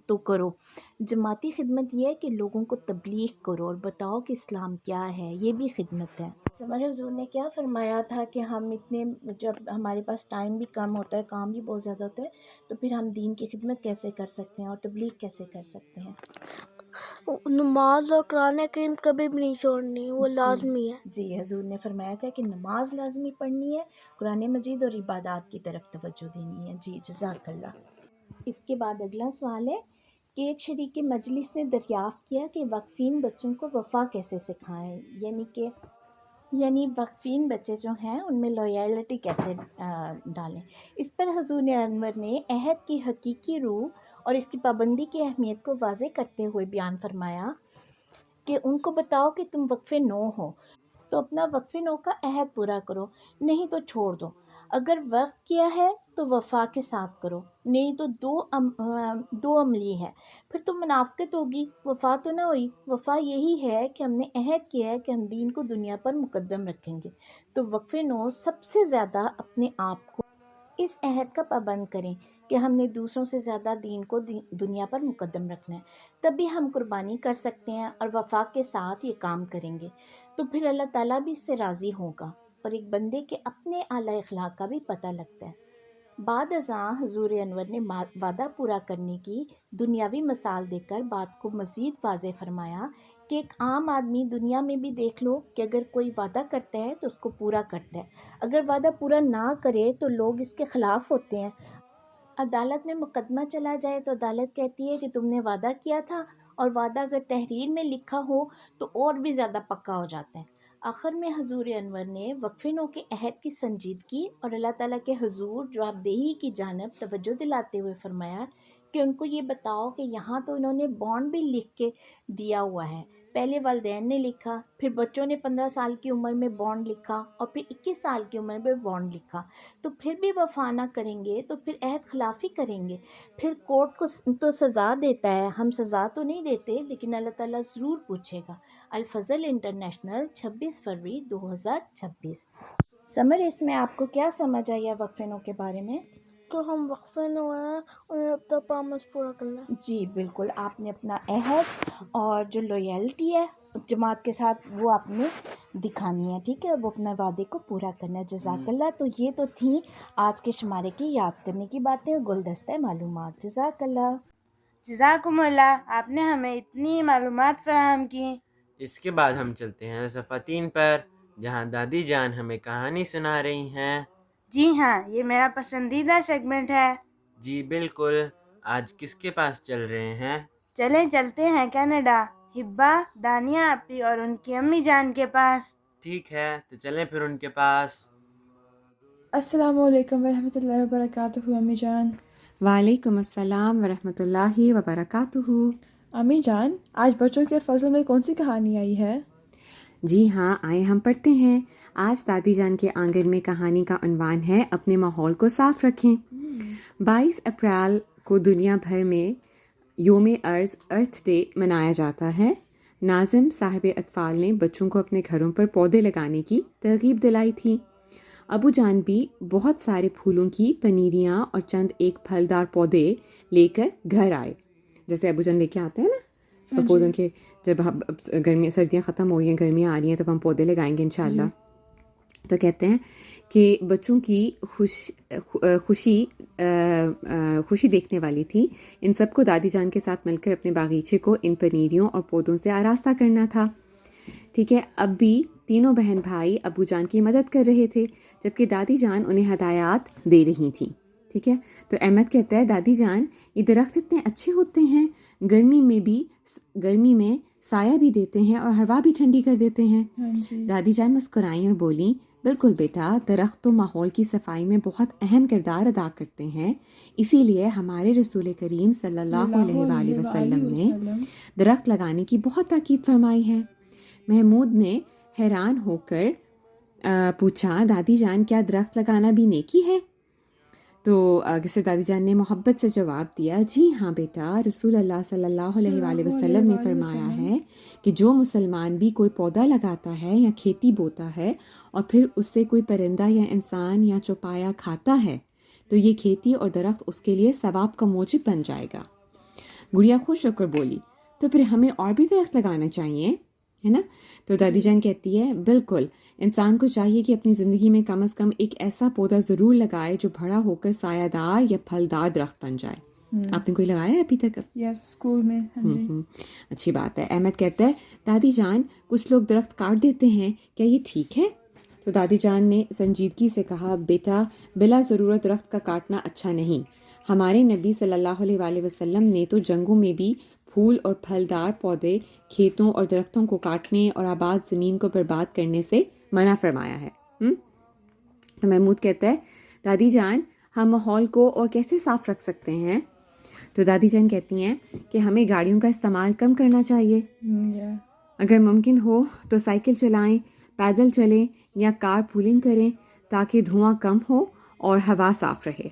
Speaker 5: تو کرو. جماعتی خدمت یہ ہے کہ لوگوں کو تبلیغ کرو اور بتاؤ کہ اسلام کیا ہے، یہ بھی خدمت ہے. ہمارے حضور نے کیا فرمایا تھا کہ ہم جب ہمارے پاس ٹائم بھی کم ہوتا ہے، کام بھی بہت زیادہ ہوتا ہے، تو پھر ہم دین کی خدمت کیسے کر سکتے ہیں اور تبلیغ کیسے کر سکتے ہیں؟
Speaker 6: نماز اور قرآن کریم کبھی بھی نہیں چھوڑنی، وہ لازمی ہے.
Speaker 5: جی حضور نے فرمایا تھا کہ نماز لازمی پڑھنی ہے، قرآن مجید اور عبادات کی طرف توجہ دینی ہے. جی جزاک اللہ. اس کے بعد اگلا سوال ہے کہ ایک شریک مجلس نے دریافت کیا کہ واقفین بچوں کو وفا کیسے سکھائیں، یعنی واقفین بچے جو ہیں ان میں لویلٹی کیسے ڈالیں. اس پر حضور انور نے عہد کی حقیقی روح اور اس کی پابندی کی اہمیت کو واضح کرتے ہوئے بیان فرمایا کہ ان کو بتاؤ کہ تم وقف نو ہو تو اپنا وقف نو کا عہد پورا کرو، نہیں تو چھوڑ دو. اگر وقف کیا ہے تو وفا کے ساتھ کرو، نہیں تو دو عملی ہے، پھر تو منافقت ہوگی، وفا تو نہ ہوئی. وفا یہی ہے کہ ہم نے عہد کیا ہے کہ ہم دین کو دنیا پر مقدم رکھیں گے، تو وقف نو سب سے زیادہ اپنے آپ کو اس عہد کا پابند کریں کہ ہم نے دوسروں سے زیادہ دین کو دنیا پر مقدم رکھنا ہے. تبھی ہم قربانی کر سکتے ہیں اور وفا کے ساتھ یہ کام کریں گے تو پھر اللہ تعالیٰ بھی اس سے راضی ہوگا اور ایک بندے کے اپنے اعلیٰ اخلاق کا بھی پتہ لگتا ہے. بعد ازاں حضور انور نے وعدہ پورا کرنے کی دنیاوی مثال دے کر بات کو مزید واضح فرمایا کہ ایک عام آدمی دنیا میں بھی دیکھ لو کہ اگر کوئی وعدہ کرتا ہے تو اس کو پورا کرتا ہے، اگر وعدہ پورا نہ کرے تو لوگ اس کے خلاف ہوتے ہیں. عدالت میں مقدمہ چلا جائے تو عدالت کہتی ہے کہ تم نے وعدہ کیا تھا اور وعدہ اگر تحریر میں لکھا ہو تو اور بھی زیادہ پکا ہو جاتا ہے۔ آخر میں حضور انور نے وقف نو کے عہد کی سنجیدگی اور اللہ تعالیٰ کے حضور جواب دہی کی جانب توجہ دلاتے ہوئے فرمایا کہ ان کو یہ بتاؤ کہ یہاں تو انہوں نے بانڈ بھی لکھ کے دیا ہوا ہے، پہلے والدین نے لکھا، پھر بچوں نے 15 سال کی عمر میں بانڈ لکھا اور پھر 21 سال کی عمر میں بانڈ لکھا، تو پھر بھی وفا نہ کریں گے تو پھر عہد خلافی کریں گے، پھر کورٹ کو تو سزا دیتا ہے، ہم سزا تو نہیں دیتے لیکن اللہ تعالیٰ ضرور پوچھے گا۔ الفضل انٹرنیشنل 26 فروری 2026۔ سمر، اس میں آپ کو کیا سمجھ آئی ہے وقف نو کے بارے میں؟
Speaker 6: تو ہم وقفے نو ہیں انہیں اپنا پرامس پورا کرنا ہے۔
Speaker 5: جی بالکل، آپ نے اپنا عہد اور جو لویلٹی ہے جماعت کے ساتھ وہ آپ نے دکھانی ہے، ٹھیک ہے، وہ اپنے وعدے کو پورا کرنا ہے۔ جزاک اللہ۔ تو یہ تو تھیں آج کے شمارے کی یاد کرنے کی باتیں اور گلدستہ معلومات۔ جزاک اللہ۔
Speaker 2: جزاکم اللہ، آپ نے ہمیں اتنی معلومات فراہم کی۔
Speaker 1: اس کے بعد ہم چلتے ہیں صفحہ 3 پر، جہاں دادی جان ہمیں کہانی سنا رہی ہیں۔
Speaker 2: جی ہاں، یہ میرا پسندیدہ سیگمنٹ ہے۔
Speaker 1: جی بالکل، آج کس کے پاس چل رہے ہیں؟
Speaker 2: چلتے ہیں کینیڈا، ہبا، دانیہ اپی اور ان کی امی جان کے پاس۔
Speaker 1: ٹھیک ہے، تو چلیں پھر ان کے پاس۔
Speaker 7: السلام علیکم ورحمۃ اللہ وبرکاتہ امی جان۔
Speaker 8: وعلیکم السلام ورحمۃ اللہ وبرکاتہ۔
Speaker 7: امی جان، آج بچوں کے الفاظوں میں کون سی کہانی آئی ہے؟
Speaker 8: جی ہاں، آئے ہم پڑھتے ہیں۔ آج دادی جان کے آنگن میں کہانی کا عنوان ہے اپنے ماحول کو صاف رکھیں۔ 22 اپریل کو دنیا بھر میں یوم ارتھ ڈے منایا جاتا ہے۔ ناظم صاحب اطفال نے بچوں کو اپنے گھروں پر پودے لگانے کی ترغیب دلائی تھی۔ ابو جان بھی بہت سارے پھولوں کی پنیریاں اور چند ایک پھلدار پودے لے کر گھر آئے، جیسے ابو جان لے کے آتے ہیں نا پودوں کے، جب گرمی سردیاں ختم ہو رہی ہیں، گرمیاں آ رہی ہیں، تب ہم پودے لگائیں گے انشاءاللہ۔ تو کہتے ہیں کہ بچوں کی خوشی دیکھنے والی تھی، ان سب کو دادی جان کے ساتھ مل کر اپنے باغیچے کو ان پنیریوں اور پودوں سے آراستہ کرنا تھا۔ ٹھیک ہے، اب بھی تینوں بہن بھائی ابو جان کی مدد کر رہے تھے، جبکہ دادی جان انہیں ہدایات دے رہی تھیں۔ ٹھیک ہے، تو احمد کہتا ہے دادی جان یہ درخت اتنے اچھے ہوتے ہیں، گرمی میں سایہ بھی دیتے ہیں اور ہوا بھی ٹھنڈی کر دیتے ہیں۔ دادی جان مسکرائیں اور بولیں بالکل بیٹا، درخت تو ماحول کی صفائی میں بہت اہم کردار ادا کرتے ہیں، اسی لیے ہمارے رسول کریم صلی اللہ علیہ وآلہ وسلم نے درخت لگانے کی بہت تاکید فرمائی ہے۔ محمود نے حیران ہو کر پوچھا دادی جان کیا درخت لگانا بھی نیکی ہے؟ تو جسے دادی جان نے محبت سے جواب دیا جی ہاں بیٹا، رسول اللہ صلی اللہ علیہ وآلہ وسلم نے فرمایا ہے کہ جو مسلمان بھی کوئی پودا لگاتا ہے یا کھیتی بوتا ہے اور پھر اس سے کوئی پرندہ یا انسان یا چوپایا کھاتا ہے تو یہ کھیتی اور درخت اس کے لیے ثواب کا موجب بن جائے گا۔ گڑیا خوش ہو کر بولی تو پھر ہمیں اور بھی درخت لگانا چاہیے، ہے نا؟ تو دادی جان کہتی ہے بالکل، انسان کو چاہیے کہ اپنی زندگی میں کم از کم ایک ایسا پودا ضرور لگائے جو بڑا ہو کر سایہ دار یا پھلدار درخت بن جائے۔ آپ نے کوئی لگایا ہے ابھی تک؟
Speaker 7: یس، اسکول میں۔
Speaker 8: اچھی بات ہے۔ احمد کہتا ہے دادی جان کچھ لوگ درخت کاٹ دیتے ہیں، کیا یہ ٹھیک ہے؟ تو دادی جان نے سنجیدگی سے کہا بیٹا، بلا ضرورت درخت کا کاٹنا اچھا نہیں۔ ہمارے نبی صلی اللہ علیہ وآلہ وسلم نے تو جنگوں میں بھی پھول اور پھلدار پودے، کھیتوں اور درختوں کو کاٹنے اور آباد زمین کو برباد کرنے سے منع فرمایا ہے۔ تو محمود کہتا ہے دادی جان ہم ماحول کو اور کیسے صاف رکھ سکتے ہیں؟ تو دادی جان کہتی ہیں کہ ہمیں گاڑیوں کا استعمال کم کرنا چاہیے، اگر ممکن ہو تو سائیکل چلائیں، پیدل چلیں یا کار پولنگ کریں تاکہ دھواں کم ہو اور ہوا صاف رہے۔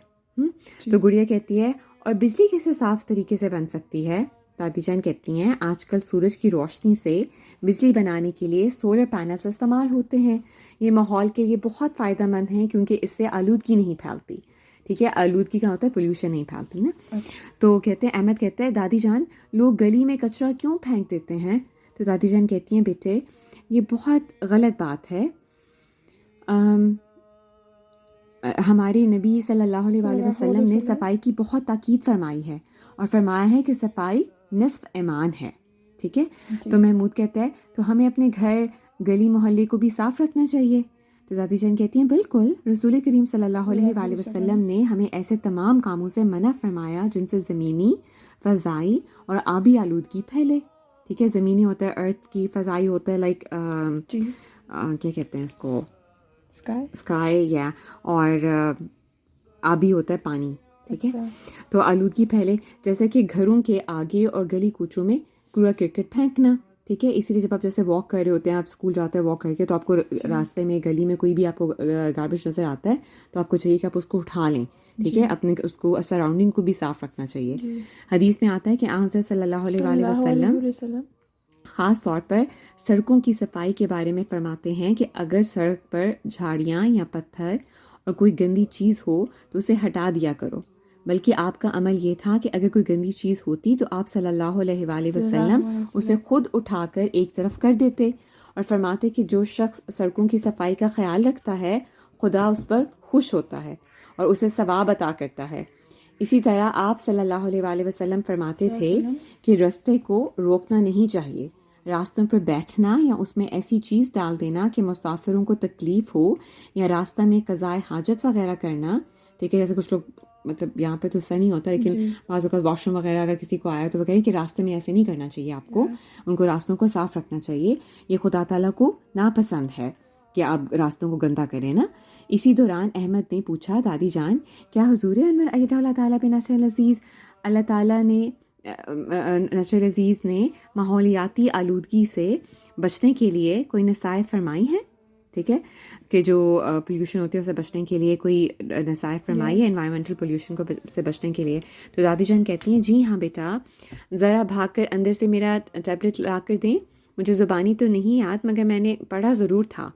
Speaker 8: تو گڑیا کہتی ہے اور بجلی کیسے صاف طریقے سے بن سکتی ہے؟ دادی جان کہتی ہیں آج کل سورج کی روشنی سے بجلی بنانے کے لیے سولر پینلز استعمال ہوتے ہیں، یہ ماحول کے لیے بہت فائدہ مند ہیں کیونکہ اس سے آلودگی نہیں پھیلتی۔ ٹھیک ہے، آلودگی کا ہوتا ہے پولیوشن نہیں پھیلتی نا۔ تو کہتے ہیں احمد کہتا ہے دادی جان لوگ گلی میں کچرا کیوں پھینک دیتے ہیں؟ تو دادی جان کہتی ہیں بیٹے یہ بہت غلط بات ہے، ہمارے نبی صلی اللہ علیہ وآلہ وسلم نے صفائی کی بہت تاکید فرمائی ہے اور فرمایا ہے کہ صفائی نصف ایمان ہے۔ ٹھیک ہے، تو محمود کہتا ہے تو ہمیں اپنے گھر، گلی، محلے کو بھی صاف رکھنا چاہیے۔ تو دادی جان کہتی ہیں بالکل، رسول کریم صلی اللہ علیہ وآلہ وسلم نے ہمیں ایسے تمام کاموں سے منع فرمایا جن سے زمینی، فضائی اور آبی آلودگی پھیلے. ٹھیک ہے، زمینی ہوتا ہے ارتھ کی، فضائی ہوتا ہے لائک کیا کہتے ہیں اس کو، اسکائی، یا اور آبی ہوتا ہے پانی. ٹھیک ہے، تو آلودگی پھیلے جیسے کہ گھروں کے آگے اور گلی کوچوں میں کوڑا کرکٹ پھینکنا. ٹھیک ہے، اسی لیے جب آپ جیسے واک کر رہے ہوتے ہیں، آپ اسکول جاتے ہیں واک کر کے، تو آپ کو راستے میں گلی میں کوئی بھی آپ کو گاربیج نظر آتا ہے تو آپ کو چاہیے کہ آپ اس کو اٹھا لیں. ٹھیک ہے، اپنے اس کو سراؤنڈنگ کو بھی صاف رکھنا چاہیے. حدیث میں آتا ہے کہ آن صلی اللہ علیہ وآلہ وسلم خاص طور پر سڑکوں کی صفائی کے بارے میں فرماتے ہیں کہ اگر سڑک پر جھاڑیاں یا پتھر اور کوئی گندی چیز ہو تو اسے ہٹا دیا کرو. بلکہ آپ کا عمل یہ تھا کہ اگر کوئی گندی چیز ہوتی تو آپ صلی اللہ علیہ وآلہ وسلم اسے خود اٹھا کر ایک طرف کر دیتے، اور فرماتے کہ جو شخص سڑکوں کی صفائی کا خیال رکھتا ہے خدا اس پر خوش ہوتا ہے اور اسے ثواب عطا کرتا ہے. اسی طرح آپ صلی اللہ علیہ وآلہ وسلم فرماتے تھے کہ راستے کو روکنا نہیں چاہیے، راستوں پر بیٹھنا یا اس میں ایسی چیز ڈال دینا کہ مسافروں کو تکلیف ہو، یا راستہ میں قضائے حاجت وغیرہ کرنا. ٹھیک ہے، جیسے کچھ لوگ مطلب یہاں پہ تو ایسا نہیں ہوتا، لیکن بعض اوقات واش روم وغیرہ اگر کسی کو آیا تو وہ کہیں کہ راستے میں ایسے نہیں کرنا چاہیے، آپ کو ان کو راستوں کو صاف رکھنا چاہیے. یہ خدا تعالیٰ کو ناپسند ہے کہ آپ راستوں کو گندا کریں نا. اسی دوران احمد نے پوچھا، دادی جان کیا حضور انور ایدہ اللہ تعالیٰ بن نصر العزیز اللہ تعالیٰ نے نصر العزیز نے ماحولیاتی آلودگی سے بچنے کے لیے کوئی نصائح فرمائی ہیں؟ ٹھیک ہے، کہ جو پولیوشن ہوتی ہے اسے بچنے کے لیے کوئی نصائح فرمائی ہے انوائرمنٹل پولیوشن کو سے بچنے کے لیے؟ تو دادی جان کہتی ہیں جی ہاں بیٹا، ذرا بھاگ کر اندر سے میرا ٹیبلٹ لا کر دیں. مجھے زبانی تو نہیں یاد مگر میں نے پڑھا ضرور تھا.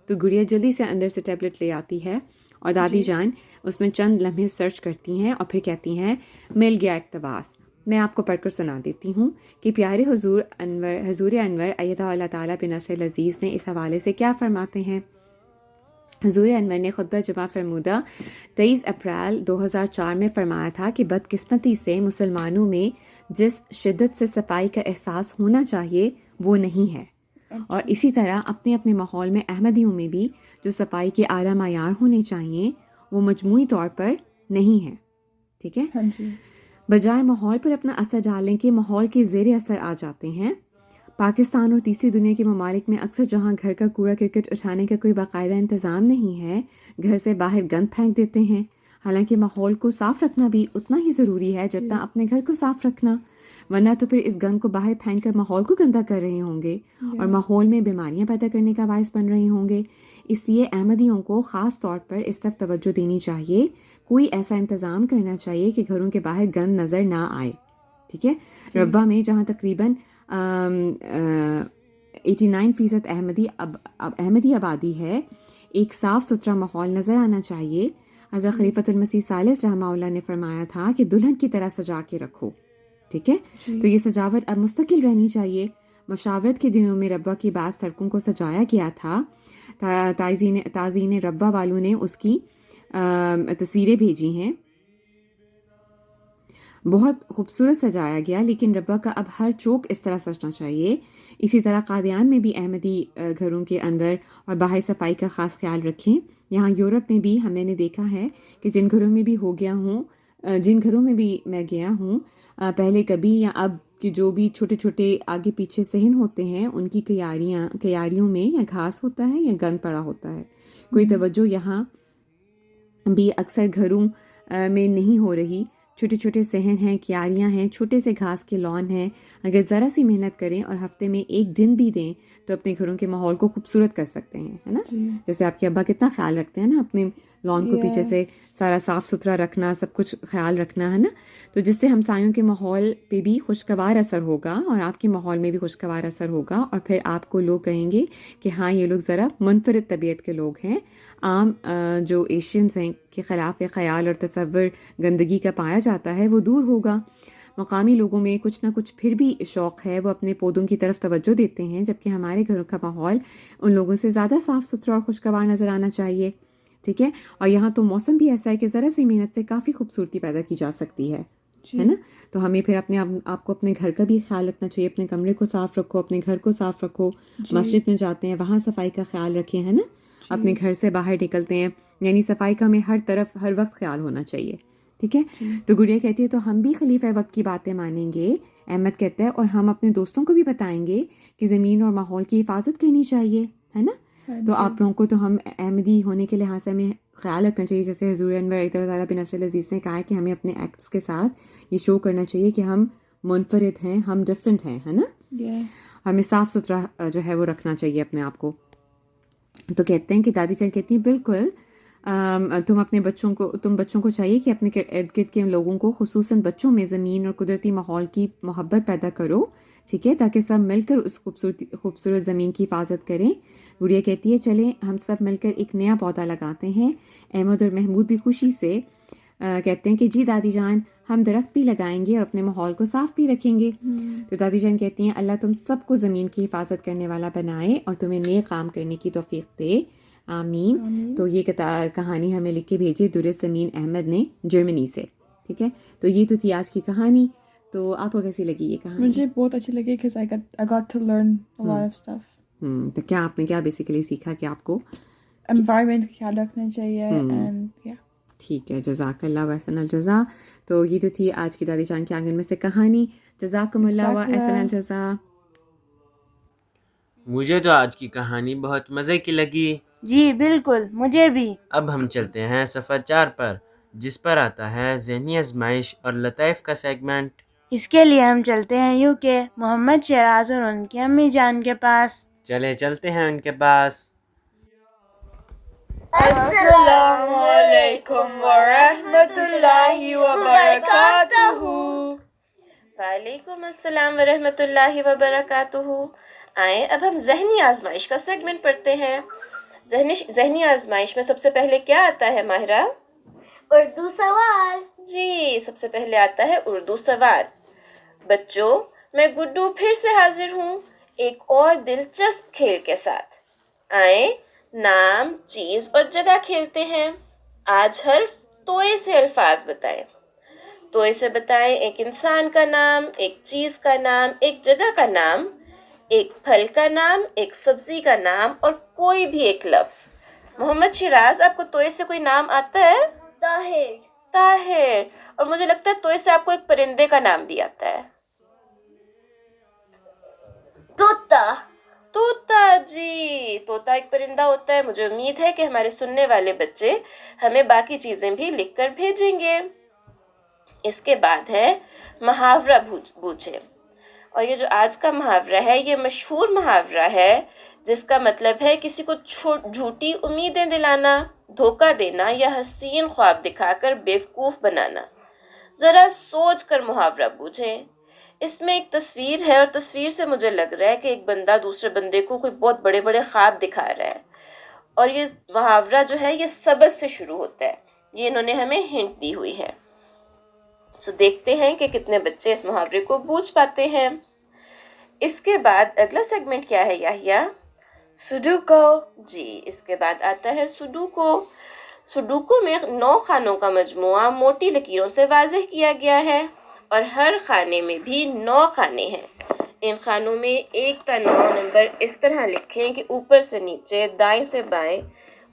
Speaker 8: تو گڑیا جلدی سے اندر سے ٹیبلٹ لے آتی ہے اور دادی جان اس میں چند لمحے سرچ کرتی ہیں اور پھر کہتی ہیں مل گیا اقتباس. میں آپ کو پڑھ کر سنا دیتی ہوں کہ پیارے حضور انور ایدہ اللہ تعالیٰ بن نصر العزیز نے اس حوالے سے کیا فرماتے ہیں. حضور انور نے خطبہ جمعہ فرمودہ 23 اپریل 2004 میں فرمایا تھا کہ بدقسمتی سے مسلمانوں میں جس شدت سے صفائی کا احساس ہونا چاہیے وہ نہیں ہے، اور اسی طرح اپنے اپنے ماحول میں احمدیوں میں بھی جو صفائی کے اعلیٰ معیار ہونے چاہیے وہ مجموعی طور پر نہیں ہے. ٹھیک ہے، بجائے ماحول پر اپنا اثر ڈالنے کے ماحول کے زیر اثر آ جاتے ہیں. پاکستان اور تیسری دنیا کے ممالک میں اکثر جہاں گھر کا کوڑا کرکٹ اٹھانے کا کوئی باقاعدہ انتظام نہیں ہے، گھر سے باہر گند پھینک دیتے ہیں. حالانکہ ماحول کو صاف رکھنا بھی اتنا ہی ضروری ہے جتنا اپنے گھر کو صاف رکھنا، ورنہ تو پھر اس گند کو باہر پھینک کر ماحول کو گندا کر رہے ہوں گے اور ماحول میں بیماریاں پیدا کرنے کا باعث بن رہے ہوں گے. اس لیے احمدیوں کو خاص طور پر اس طرف توجہ دینی چاہیے، کوئی ایسا انتظام کرنا چاہیے کہ گھروں کے باہر گند نظر نہ آئے. ٹھیک ہے، ربوہ میں جہاں تقریباً 89% احمدی آبادی ہے، ایک صاف ستھرا ماحول نظر آنا چاہیے. حضرت خلیفۃ المسیح ثالث رحمہ اللہ نے فرمایا تھا کہ دلہن کی طرح سجا کے رکھو. ٹھیک ہے، تو یہ سجاوٹ اب مستقل رہنی چاہیے. مشاورت کے دنوں میں ربوہ کی بعض سڑکوں کو سجایا گیا تھا. تازین ربوہ والوں نے اس کی تصویریں بھیجی ہیں، بہت خوبصورت سجایا گیا، لیکن ربوہ کا اب ہر چوک اس طرح سجنا چاہیے. اسی طرح قادیان میں بھی احمدی گھروں کے اندر اور باہر صفائی کا خاص خیال رکھیں. یہاں یورپ میں بھی ہم نے دیکھا ہے کہ جن گھروں میں بھی میں گیا ہوں پہلے کبھی یا اب کہ جو بھی چھوٹے چھوٹے آگے پیچھے صحن ہوتے ہیں ان کی کیاریوں میں یا گھاس ہوتا ہے یا گند پڑا ہوتا ہے. کوئی توجہ یہاں بھی اکثر گھروں میں نہیں ہو رہی. چھوٹے چھوٹے صحن ہیں، کیاریاں ہیں، چھوٹے سے گھاس کے لان ہیں. اگر ذرا سی محنت کریں اور ہفتے میں ایک دن بھی دیں تو اپنے گھروں کے ماحول کو خوبصورت کر سکتے ہیں، ہے نا. جیسے آپ کے ابا کتنا خیال رکھتے ہیں نا اپنے لان کو پیچھے سے سارا صاف ستھرا رکھنا، سب کچھ خیال رکھنا، ہے نا. تو جس سے ہمسایوں کے ماحول پہ بھی خوشگوار اثر ہوگا اور آپ کے ماحول میں بھی خوشگوار اثر ہوگا، اور پھر آپ کو لوگ کہیں گے کہ ہاں یہ لوگ ذرا منفرد طبیعت کے لوگ ہیں. عام جو ایشینز ہیں کے خلاف خیال اور تصور گندگی کا پایا جاتا ہے وہ دور ہوگا. مقامی لوگوں میں کچھ نہ کچھ پھر بھی شوق ہے، وہ اپنے پودوں کی طرف توجہ دیتے ہیں، جبکہ ہمارے گھروں کا ماحول ان لوگوں سے زیادہ صاف ستھرا اور خوشگوار نظر آنا چاہیے. ٹھیک ہے، اور یہاں تو موسم بھی ایسا ہے کہ ذرا سی محنت سے کافی خوبصورتی پیدا کی جا سکتی ہے نا. تو ہمیں پھر اپنے آپ کو اپنے گھر کا بھی خیال رکھنا چاہیے. اپنے کمرے کو صاف رکھو، اپنے گھر کو صاف رکھو. مسجد میں جاتے ہیں وہاں صفائی کا خیال رکھیں، ہے نا. اپنے گھر سے باہر نکلتے ہیں، یعنی صفائی کا ہمیں ہر طرف ہر وقت خیال ہونا چاہیے، ٹھیک ہے. تو گڑیا کہتی ہے تو ہم بھی خلیفہ وقت کی باتیں مانیں گے. احمد کہتا ہے اور ہم اپنے دوستوں کو بھی بتائیں گے کہ زمین اور ماحول کی حفاظت کرنی چاہیے، ہے نا. تو آپ لوگوں کو تو ہم احمدی ہونے کے لحاظ سے ہمیں خیال رکھنا چاہیے، جیسے حضور انور تعالیٰ بن نصر العزیز نے کہا ہے کہ ہمیں اپنے ایکٹس کے ساتھ یہ شو کرنا چاہیے کہ ہم منفرد ہیں، ہم ڈفرینٹ ہیں، ہے نا. ہمیں صاف ستھرا جو ہے وہ رکھنا چاہیے اپنے آپ کو. تو کہتے ہیں کہ دادی جان کہتی ہیں بالکل تم بچوں کو چاہیے کہ اپنے ارد گرد کے لوگوں کو، خصوصاً بچوں میں، زمین اور قدرتی ماحول کی محبت پیدا کرو، ٹھیک ہے، تاکہ سب مل کر اس خوبصورت زمین کی حفاظت کریں. گڑیا کہتی ہے چلیں ہم سب مل کر ایک نیا پودا لگاتے ہیں. احمد اور محمود بھی خوشی سے کہتے ہیں کہ جی دادی جان ہم درخت بھی لگائیں گے اور اپنے ماحول کو صاف بھی رکھیں گے. تو دادی جان کہتی ہیں اللہ تم سب کو زمین کی حفاظت کرنے والا بنائے اور تمہیں نیک کام کرنے کی توفیق دے، آمین. تو یہ کہانی ہمیں لکھ کے بھیجی درست زمین احمد نے جرمنی سے، ٹھیک ہے. تو یہ تو تھی آج کی کہانی. تو آپ کو کیسی لگی یہ کہانی؟
Speaker 7: مجھے بہت اچھی لگی because I got to learn a lot of stuff.
Speaker 8: تو کیا آپ نے کیا بیسیکلی سیکھا کہ آپ کو
Speaker 7: environment کا خیال رکھنا چاہیے and yeah.
Speaker 8: ٹھیک ہے، جزاک اللہ و احسن الجزا. تو یہ تو تھی آج کی دادی جان کے آنگن میں سے کہانی. جزاکم اللہ و احسن الجزا.
Speaker 1: مجھے تو آج کی کہانی بہت مزے کی لگی.
Speaker 2: جی بالکل، مجھے بھی.
Speaker 1: اب ہم چلتے ہیں صفحہ 4 پر، جس پر آتا ہے ذہنی آزمائش اور لطائف کا سیگمنٹ.
Speaker 2: اس کے لیے ہم چلتے ہیں UK محمد شیراز اور ان کی امی جان کے پاس.
Speaker 1: چلتے ہیں ان کے پاس.
Speaker 9: السلام علیکم ورحمۃ اللہ وبرکاتہ.
Speaker 10: وعلیکم السلام ورحمۃ اللہ وبرکاتہ. آئیں اب ہم ذہنی آزمائش کا سیگمنٹ پڑھتے ہیں. ذہنی آزمائش میں سب سے پہلے کیا آتا ہے ماہرہ؟
Speaker 3: اردو سوال.
Speaker 10: جی، سب سے پہلے آتا ہے اردو سوال. بچوں، میں گڈو پھر سے حاضر ہوں ایک اور دلچسپ کھیل کے ساتھ. آئیں نام، چیز اور جگہ کھیلتے ہیں. آج حرف توئے سے الفاظ بتائیں. توئے سے بتائیں ایک انسان کا نام، ایک چیز کا نام، ایک جگہ کا نام، ایک پھل کا نام، ایک سبزی کا نام اور کوئی بھی ایک لفظ. محمد شیراز، آپ کو توئے سے کوئی نام آتا ہے؟ طاہر. اور مجھے لگتا ہے توئے سے آپ کو ایک پرندے کا نام بھی آتا ہے. طوطا. جی، طوطا ایک پرندہ ہوتا ہے. مجھے امید ہے کہ ہمارے سننے والے بچے ہمیں باقی چیزیں بھی لکھ کر بھیجیں گے. اس کے بعد ہے محاورہ بوجھے. اور یہ جو آج کا محاورہ ہے یہ مشہور محاورہ ہے جس کا مطلب ہے کسی کو جھوٹی امیدیں دلانا، دھوکہ دینا یا حسین خواب دکھا کر بیوقوف بنانا. ذرا سوچ کر محاورہ بوجھیں. اس میں ایک تصویر ہے اور تصویر سے مجھے لگ رہا ہے کہ ایک بندہ دوسرے بندے کو کوئی بہت بڑے بڑے خواب دکھا رہا ہے. اور یہ محاورہ جو ہے یہ سبز سے شروع ہوتا ہے. یہ انہوں نے ہمیں ہنٹ دی ہوئی ہے. تو دیکھتے ہیں کہ کتنے بچے اس محاورے کو بوجھ پاتے ہیں. اس کے بعد اگلا سیگمنٹ کیا ہے یحییٰ؟ سڈوکو. جی، اس کے بعد آتا ہے سڈوکو. سڈوکو میں 9 خانوں کا مجموعہ موٹی لکیروں سے واضح کیا گیا ہے اور ہر خانے میں بھی 9 خانے ہیں. ان خانوں میں 1 تا 9 نمبر اس طرح لکھیں کہ اوپر سے نیچے، دائیں سے بائیں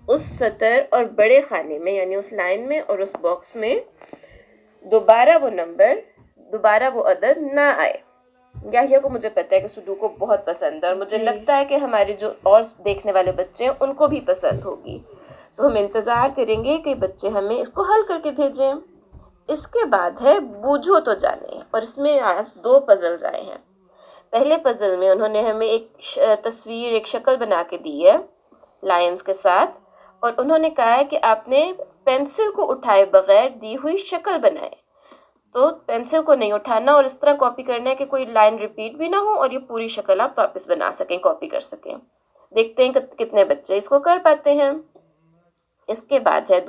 Speaker 10: اس سطر اور بڑے خانے میں یعنی اس لائن میں اور اس باکس میں دوبارہ وہ عدد نہ آئے. یحییٰ کو مجھے پتا ہے کہ سڈوکو بہت پسند ہے اور مجھے لگتا ہے کہ ہمارے جو اور دیکھنے والے بچے ہیں ان کو بھی پسند ہوگی. سو ہم انتظار کریں گے کہ بچے ہمیں اس کو حل کر کے بھیجیں. اس کے بعد ہے بوجھو تو جانے، اور اس میں آج 2 پزلز آئے ہیں. پہلے پزل میں انہوں نے ہمیں ایک تصویر، ایک شکل بنا کے دی ہے لائنز کے ساتھ، اور انہوں نے کہا ہے کہ آپ نے پینسل کو اٹھائے بغیر دی ہوئی شکل بنائے. تو پینسل کو نہیں اٹھانا اور اس طرح کاپی کرنا ہے کہ کوئی لائن ریپیٹ بھی نہ ہو اور یہ پوری شکل آپ واپس بنا سکیں، کاپی کر سکیں. دیکھتے ہیں کتنے بچے اس کو کر پاتے ہیں. اس کے بعد ہے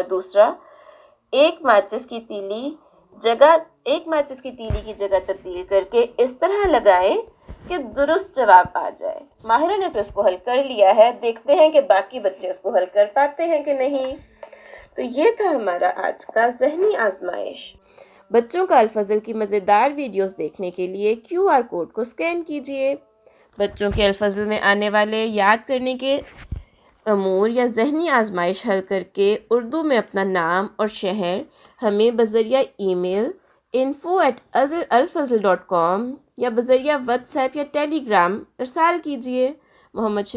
Speaker 10: دوسرا ایک ماچس کی تیلی کی جگہ تبدیل کر کے اس طرح لگائیں کہ درست جواب آ جائے. ماہرہ نے تو اس کو حل کر لیا ہے، دیکھتے ہیں کہ باقی بچے اس کو حل کر پاتے ہیں کہ نہیں. تو یہ تھا ہمارا آج کا ذہنی آزمائش. بچوں کا الفضل کی مزیدار ویڈیوز دیکھنے کے لیے QR کوڈ کو سکین کیجئے. بچوں کے الفضل میں آنے والے یاد کرنے کے امور یا ذہنی آزمائش حل کر کے اردو میں اپنا نام اور شہر ہمیں بذریعہ ای میل info@alfazl.com یا بذریعہ واٹس ایپ یا ٹیلی گرام ارسال کیجیے۔ محمد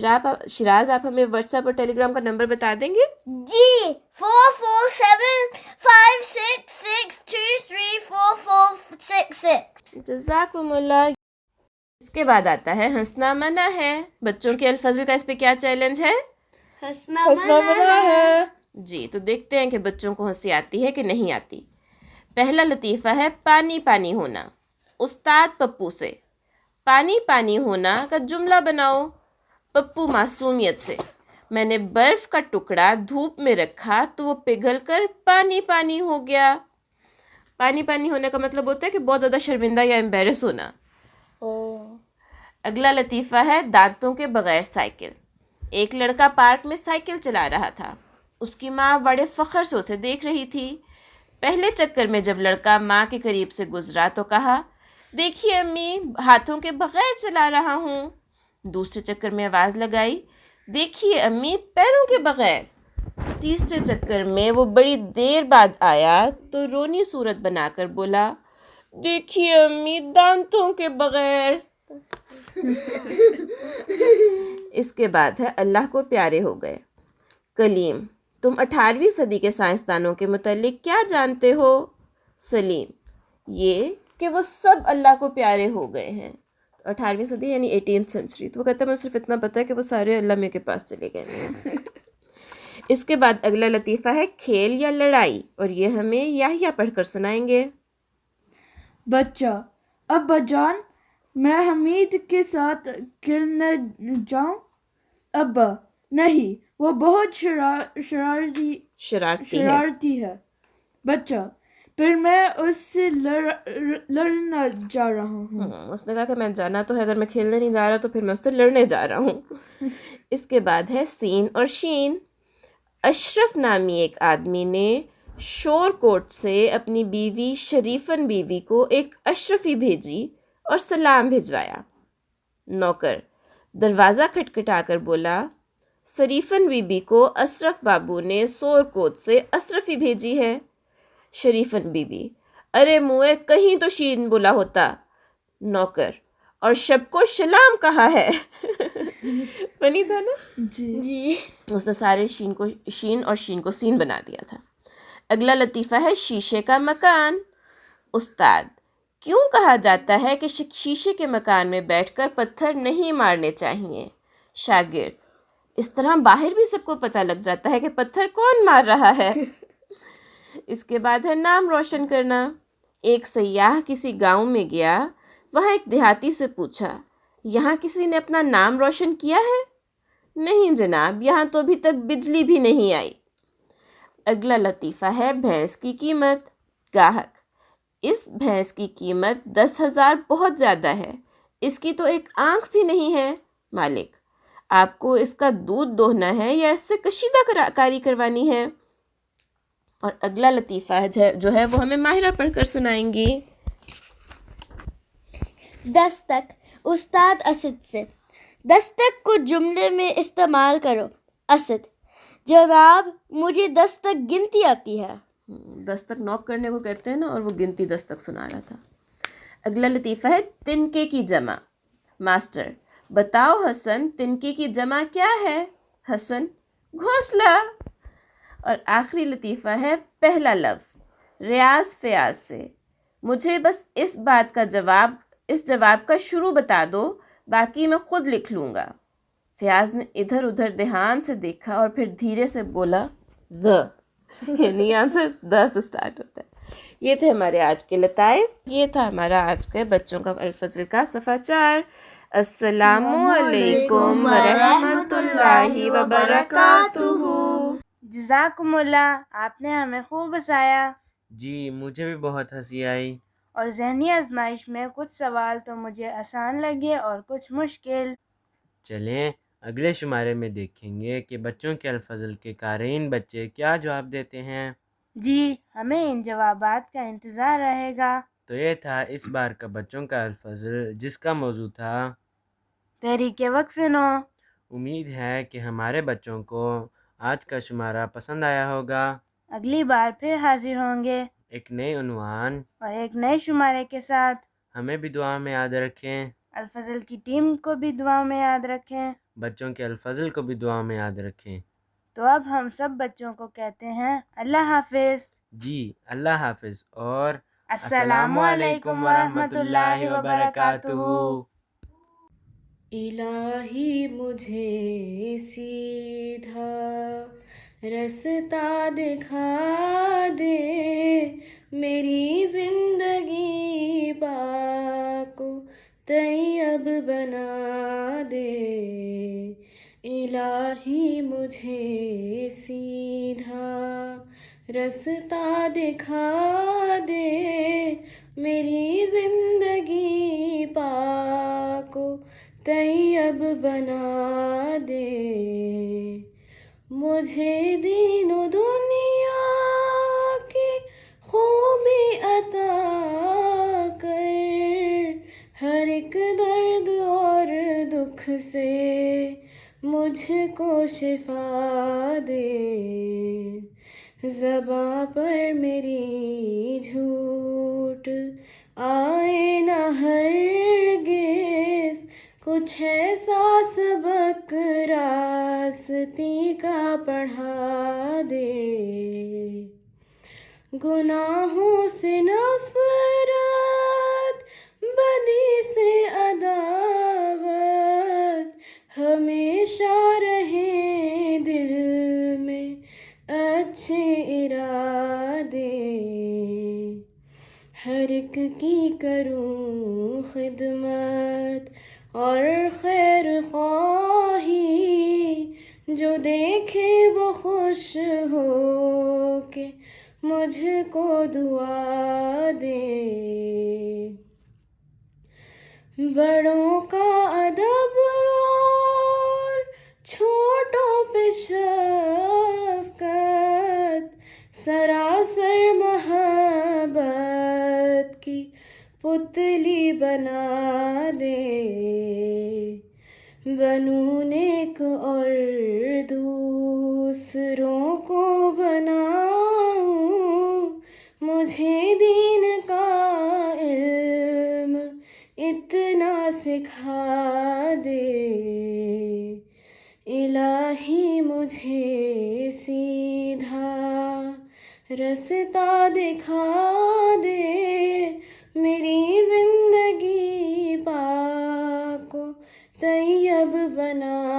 Speaker 10: شراز، آپ ہمیں واٹس ایپ اور ٹیلی گرام کا نمبر بتا دیں گے؟
Speaker 3: جی 44756233446
Speaker 10: جزاکم اللہ۔ اس کے بعد آتا ہے ہنسنا منع ہے۔ بچوں کے الفاظل کا اس پہ کیا چیلنج ہے؟
Speaker 3: ہنسنا
Speaker 9: منع ہے۔
Speaker 10: جی تو دیکھتے ہیں کہ بچوں کو ہنسی آتی ہے کہ نہیں آتی۔ پہلا لطیفہ ہے پانی پانی ہونا۔ استاد پپو سے پانی پانی ہونا کا جملہ بناؤ۔ پپو معصومیت سے میں نے برف کا ٹکڑا دھوپ میں رکھا تو وہ پگھل کر پانی پانی ہو گیا۔ پانی پانی ہونے کا مطلب ہوتا ہے کہ بہت زیادہ شرمندہ یا امبیرس ہونا۔ اگلا لطیفہ ہے دانتوں کے بغیر سائیکل۔ ایک لڑکا پارک میں سائیکل چلا رہا تھا۔ اس کی ماں بڑے فخر سے اسے دیکھ رہی تھی۔ پہلے چکر میں جب لڑکا ماں کے قریب سے گزرا تو کہا، دیکھیے امی، ہاتھوں کے بغیر چلا رہا ہوں۔ دوسرے چکر میں آواز لگائی، دیکھیے امی، پیروں کے بغیر۔ تیسرے چکر میں وہ بڑی دیر بعد آیا تو رونی صورت بنا کر بولا، دیکھیے امی، دانتوں کے بغیر۔ اس کے بعد ہے اللہ کو پیارے ہو گئے۔ کلیم، تم 18ویں صدی کے سائنسدانوں کے متعلق کیا جانتے ہو؟ سلیم، یہ کہ وہ سب اللہ کو پیارے ہو گئے ہیں۔ 18ویں صدی یعنی 18th سینچری۔ تو وہ کہتا ہے مجھے صرف اتنا پتہ ہے کہ وہ سارے اللہ میں کے پاس چلے گئے ہیں۔ اس کے بعد اگلا لطیفہ ہے کھیل یا لڑائی، اور یہ ہمیں یحییٰ پڑھ کر سنائیں گے۔
Speaker 7: بچہ، ابا جان، میں حمید کے ساتھ کھیلنے جاؤں؟ ابا، نہیں، وہ بہت شرارتی ہے۔ بچہ، پھر میں اس سے لڑنا جا رہا ہوں۔
Speaker 10: اس نے کہا کہ میں جانا تو ہے، اگر میں کھیلنے نہیں جا رہا تو پھر میں اس سے لڑنے جا رہا ہوں۔ اس کے بعد ہے سین اور شین۔ اشرف نامی ایک آدمی نے شور کوٹ سے اپنی بیوی شریفن بیوی کو ایک اشرفی بھیجی اور سلام بھجوایا۔ نوکر دروازہ کھٹکھٹا کر بولا، شریفن بیوی کو اشرف بابو نے شور کوٹ سے اشرفی بھیجی ہے۔ شریفن بیوی، ارے موئے، کہیں تو شین بولا ہوتا۔ نوکر، اور شب کو شلام کہا ہے۔ فنی تھا نا؟
Speaker 7: جی۔
Speaker 10: اس نے سارے شین اور شین کو سین بنا دیا تھا۔ اگلا لطیفہ ہے شیشے کا مکان۔ استاد، کیوں کہا جاتا ہے کہ شیشے کے مکان میں بیٹھ کر پتھر نہیں مارنے چاہیے؟ شاگرد، اس طرح باہر بھی سب کو پتہ لگ جاتا ہے کہ پتھر کون مار رہا ہے۔ اس کے بعد ہے نام روشن کرنا۔ ایک سیاح کسی گاؤں میں گیا، وہاں ایک دیہاتی سے پوچھا، یہاں کسی نے اپنا نام روشن کیا ہے؟ نہیں جناب، یہاں تو ابھی تک بجلی بھی نہیں آئی۔ اگلا لطیفہ ہے بھینس کی قیمت۔ گاہک، اس بھینس کی قیمت 10,000 بہت زیادہ ہے، اس کی تو ایک آنکھ بھی نہیں ہے۔ مالک، آپ کو اس کا دودھ دوہنا ہے یا اس سے کشیدہ کاری کروانی ہے؟ اور اگلا لطیفہ جو ہے وہ ہمیں ماہرہ پڑھ کر سنائیں گی۔
Speaker 3: دستک، استاد اسد سے۔ دستک کو جملے میں استعمال کرو۔ اسد، جناب، مجھے دستک گنتی آتی ہے۔
Speaker 10: دستک نوک کرنے کو کہتے ہیں نا، اور وہ گنتی دستک سنا رہا تھا۔ اگلا لطیفہ ہے تنکے کی جمع۔ ماسٹر، بتاؤ حسن، تنکے کی جمع کیا ہے؟ حسن، گھونسلہ۔ اور آخری لطیفہ ہے پہلا لفظ ریاض فیاض سے۔ مجھے بس اس جواب کا شروع بتا دو، باقی میں خود لکھ لوں گا۔ فیاض نے ادھر ادھر دھیان سے دیکھا اور پھر دھیرے سے بولا، the، یعنی آنسر the سے سٹارٹ ہوتا ہے۔ یہ تھے ہمارے آج کے لطائف، یہ تھا ہمارا آج کے بچوں کا الفضل کا صفحہ 4۔ السلام علیکم ورحمۃ اللہ وبرکاتہ۔
Speaker 2: جزاکم اللہ، آپ نے ہمیں خوب ہنسایا،
Speaker 1: جی مجھے بھی بہت ہنسی آئی۔
Speaker 2: اور ذہنی آزمائش میں کچھ سوال تو مجھے آسان لگے اور کچھ مشکل۔
Speaker 1: چلیں اگلے شمارے میں دیکھیں گے کہ بچوں کے الفضل کے قارئین بچے کیا جواب دیتے ہیں۔
Speaker 2: جی، ہمیں ان جوابات کا انتظار رہے گا۔
Speaker 1: تو یہ تھا اس بار کا بچوں کا الفضل، جس کا موضوع تھا
Speaker 2: تحریک وقف نو۔
Speaker 1: امید ہے کہ ہمارے بچوں کو آج کا شمارہ پسند آیا ہوگا۔
Speaker 2: اگلی بار پھر حاضر ہوں گے
Speaker 1: ایک نئے عنوان
Speaker 2: اور ایک نئے شمارے کے ساتھ۔
Speaker 1: ہمیں بھی دعا میں یاد رکھیں،
Speaker 2: الفضل کی ٹیم کو بھی دعا میں یاد رکھیں،
Speaker 1: بچوں کے الفضل کو بھی دعا میں یاد رکھیں۔
Speaker 2: تو اب ہم سب بچوں کو کہتے ہیں اللہ حافظ۔
Speaker 1: جی اللہ حافظ اور
Speaker 2: السلام علیکم ورحمۃ اللہ وبرکاتہ۔
Speaker 9: الہی مجھے سیدھا رستہ دکھا دے، میری زندگی پاک و طیب بنا دے۔ الہی مجھے سیدھا رستہ دکھا دے، میری زندگی پاک و طیب بنا دے۔ مجھے دین و دنیا کی خوبی عطا کر، ہر ایک درد اور دکھ سے مجھ کو شفا دے۔ زباں پر میری جھوٹ آئے نہ ہرگز، کچھ ایسا سبق راستی کا پڑھا دے۔ گناہوں سے نفرت، بدی سے عداوت، ہمیشہ رہے دل میں اچھے ارادے۔ ہر ایک کی کروں خدمت اور خیر خواہی، جو دیکھے وہ خوش ہو کے مجھ کو دعا دے۔ بڑوں کا ادب اور چھوٹوں پہ شفقت، سراسر محبت کی پتلی بنا دے۔ بنوں نیک اور دوسروں کو بناؤں، مجھے دین کا علم اتنا سکھا دے۔ الہی مجھے سیدھا رستہ دکھا دے، میری زندگی پاک و طیب بنا